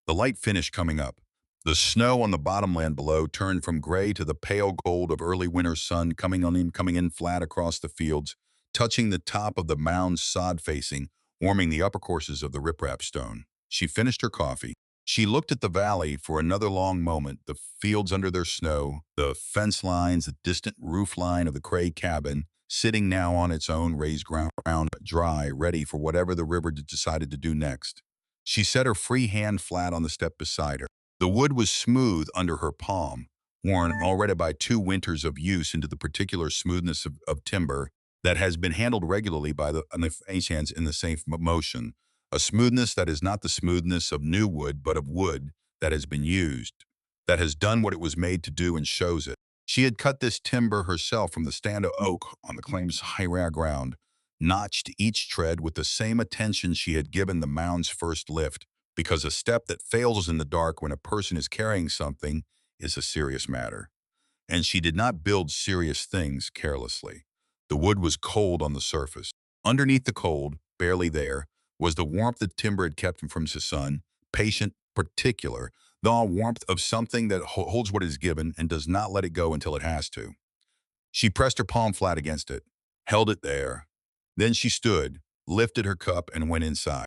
S1: The light finished coming up. The snow on the bottomland below turned from gray to the pale gold of early winter sun coming in flat across the fields, touching the top of the mound's sod facing, warming the upper courses of the riprap stone. She finished her coffee. She looked at the valley for another long moment, the fields under their snow, the fence lines, the distant roof line of the Cray cabin, sitting now on its own raised ground, dry, ready for whatever the river decided to do next. She set her free hand flat on the step beside her. The wood was smooth under her palm, worn already by 2 winters of use into the particular smoothness of timber that has been handled regularly by the hands in the same motion, a smoothness that is not the smoothness of new wood, but of wood that has been used, that has done what it was made to do and shows it. She had cut this timber herself from the stand of oak on the claim's high ground, notched each tread with the same attention she had given the mound's first lift, because a step that fails in the dark when a person is carrying something is a serious matter. And she did not build serious things carelessly. The wood was cold on the surface. Underneath the cold, barely there, was the warmth the timber had kept from the sun, patient, particular, the warmth of something that holds what is given and does not let it go until it has to. She pressed her palm flat against it, held it there. Then she stood, lifted her cup, and went inside.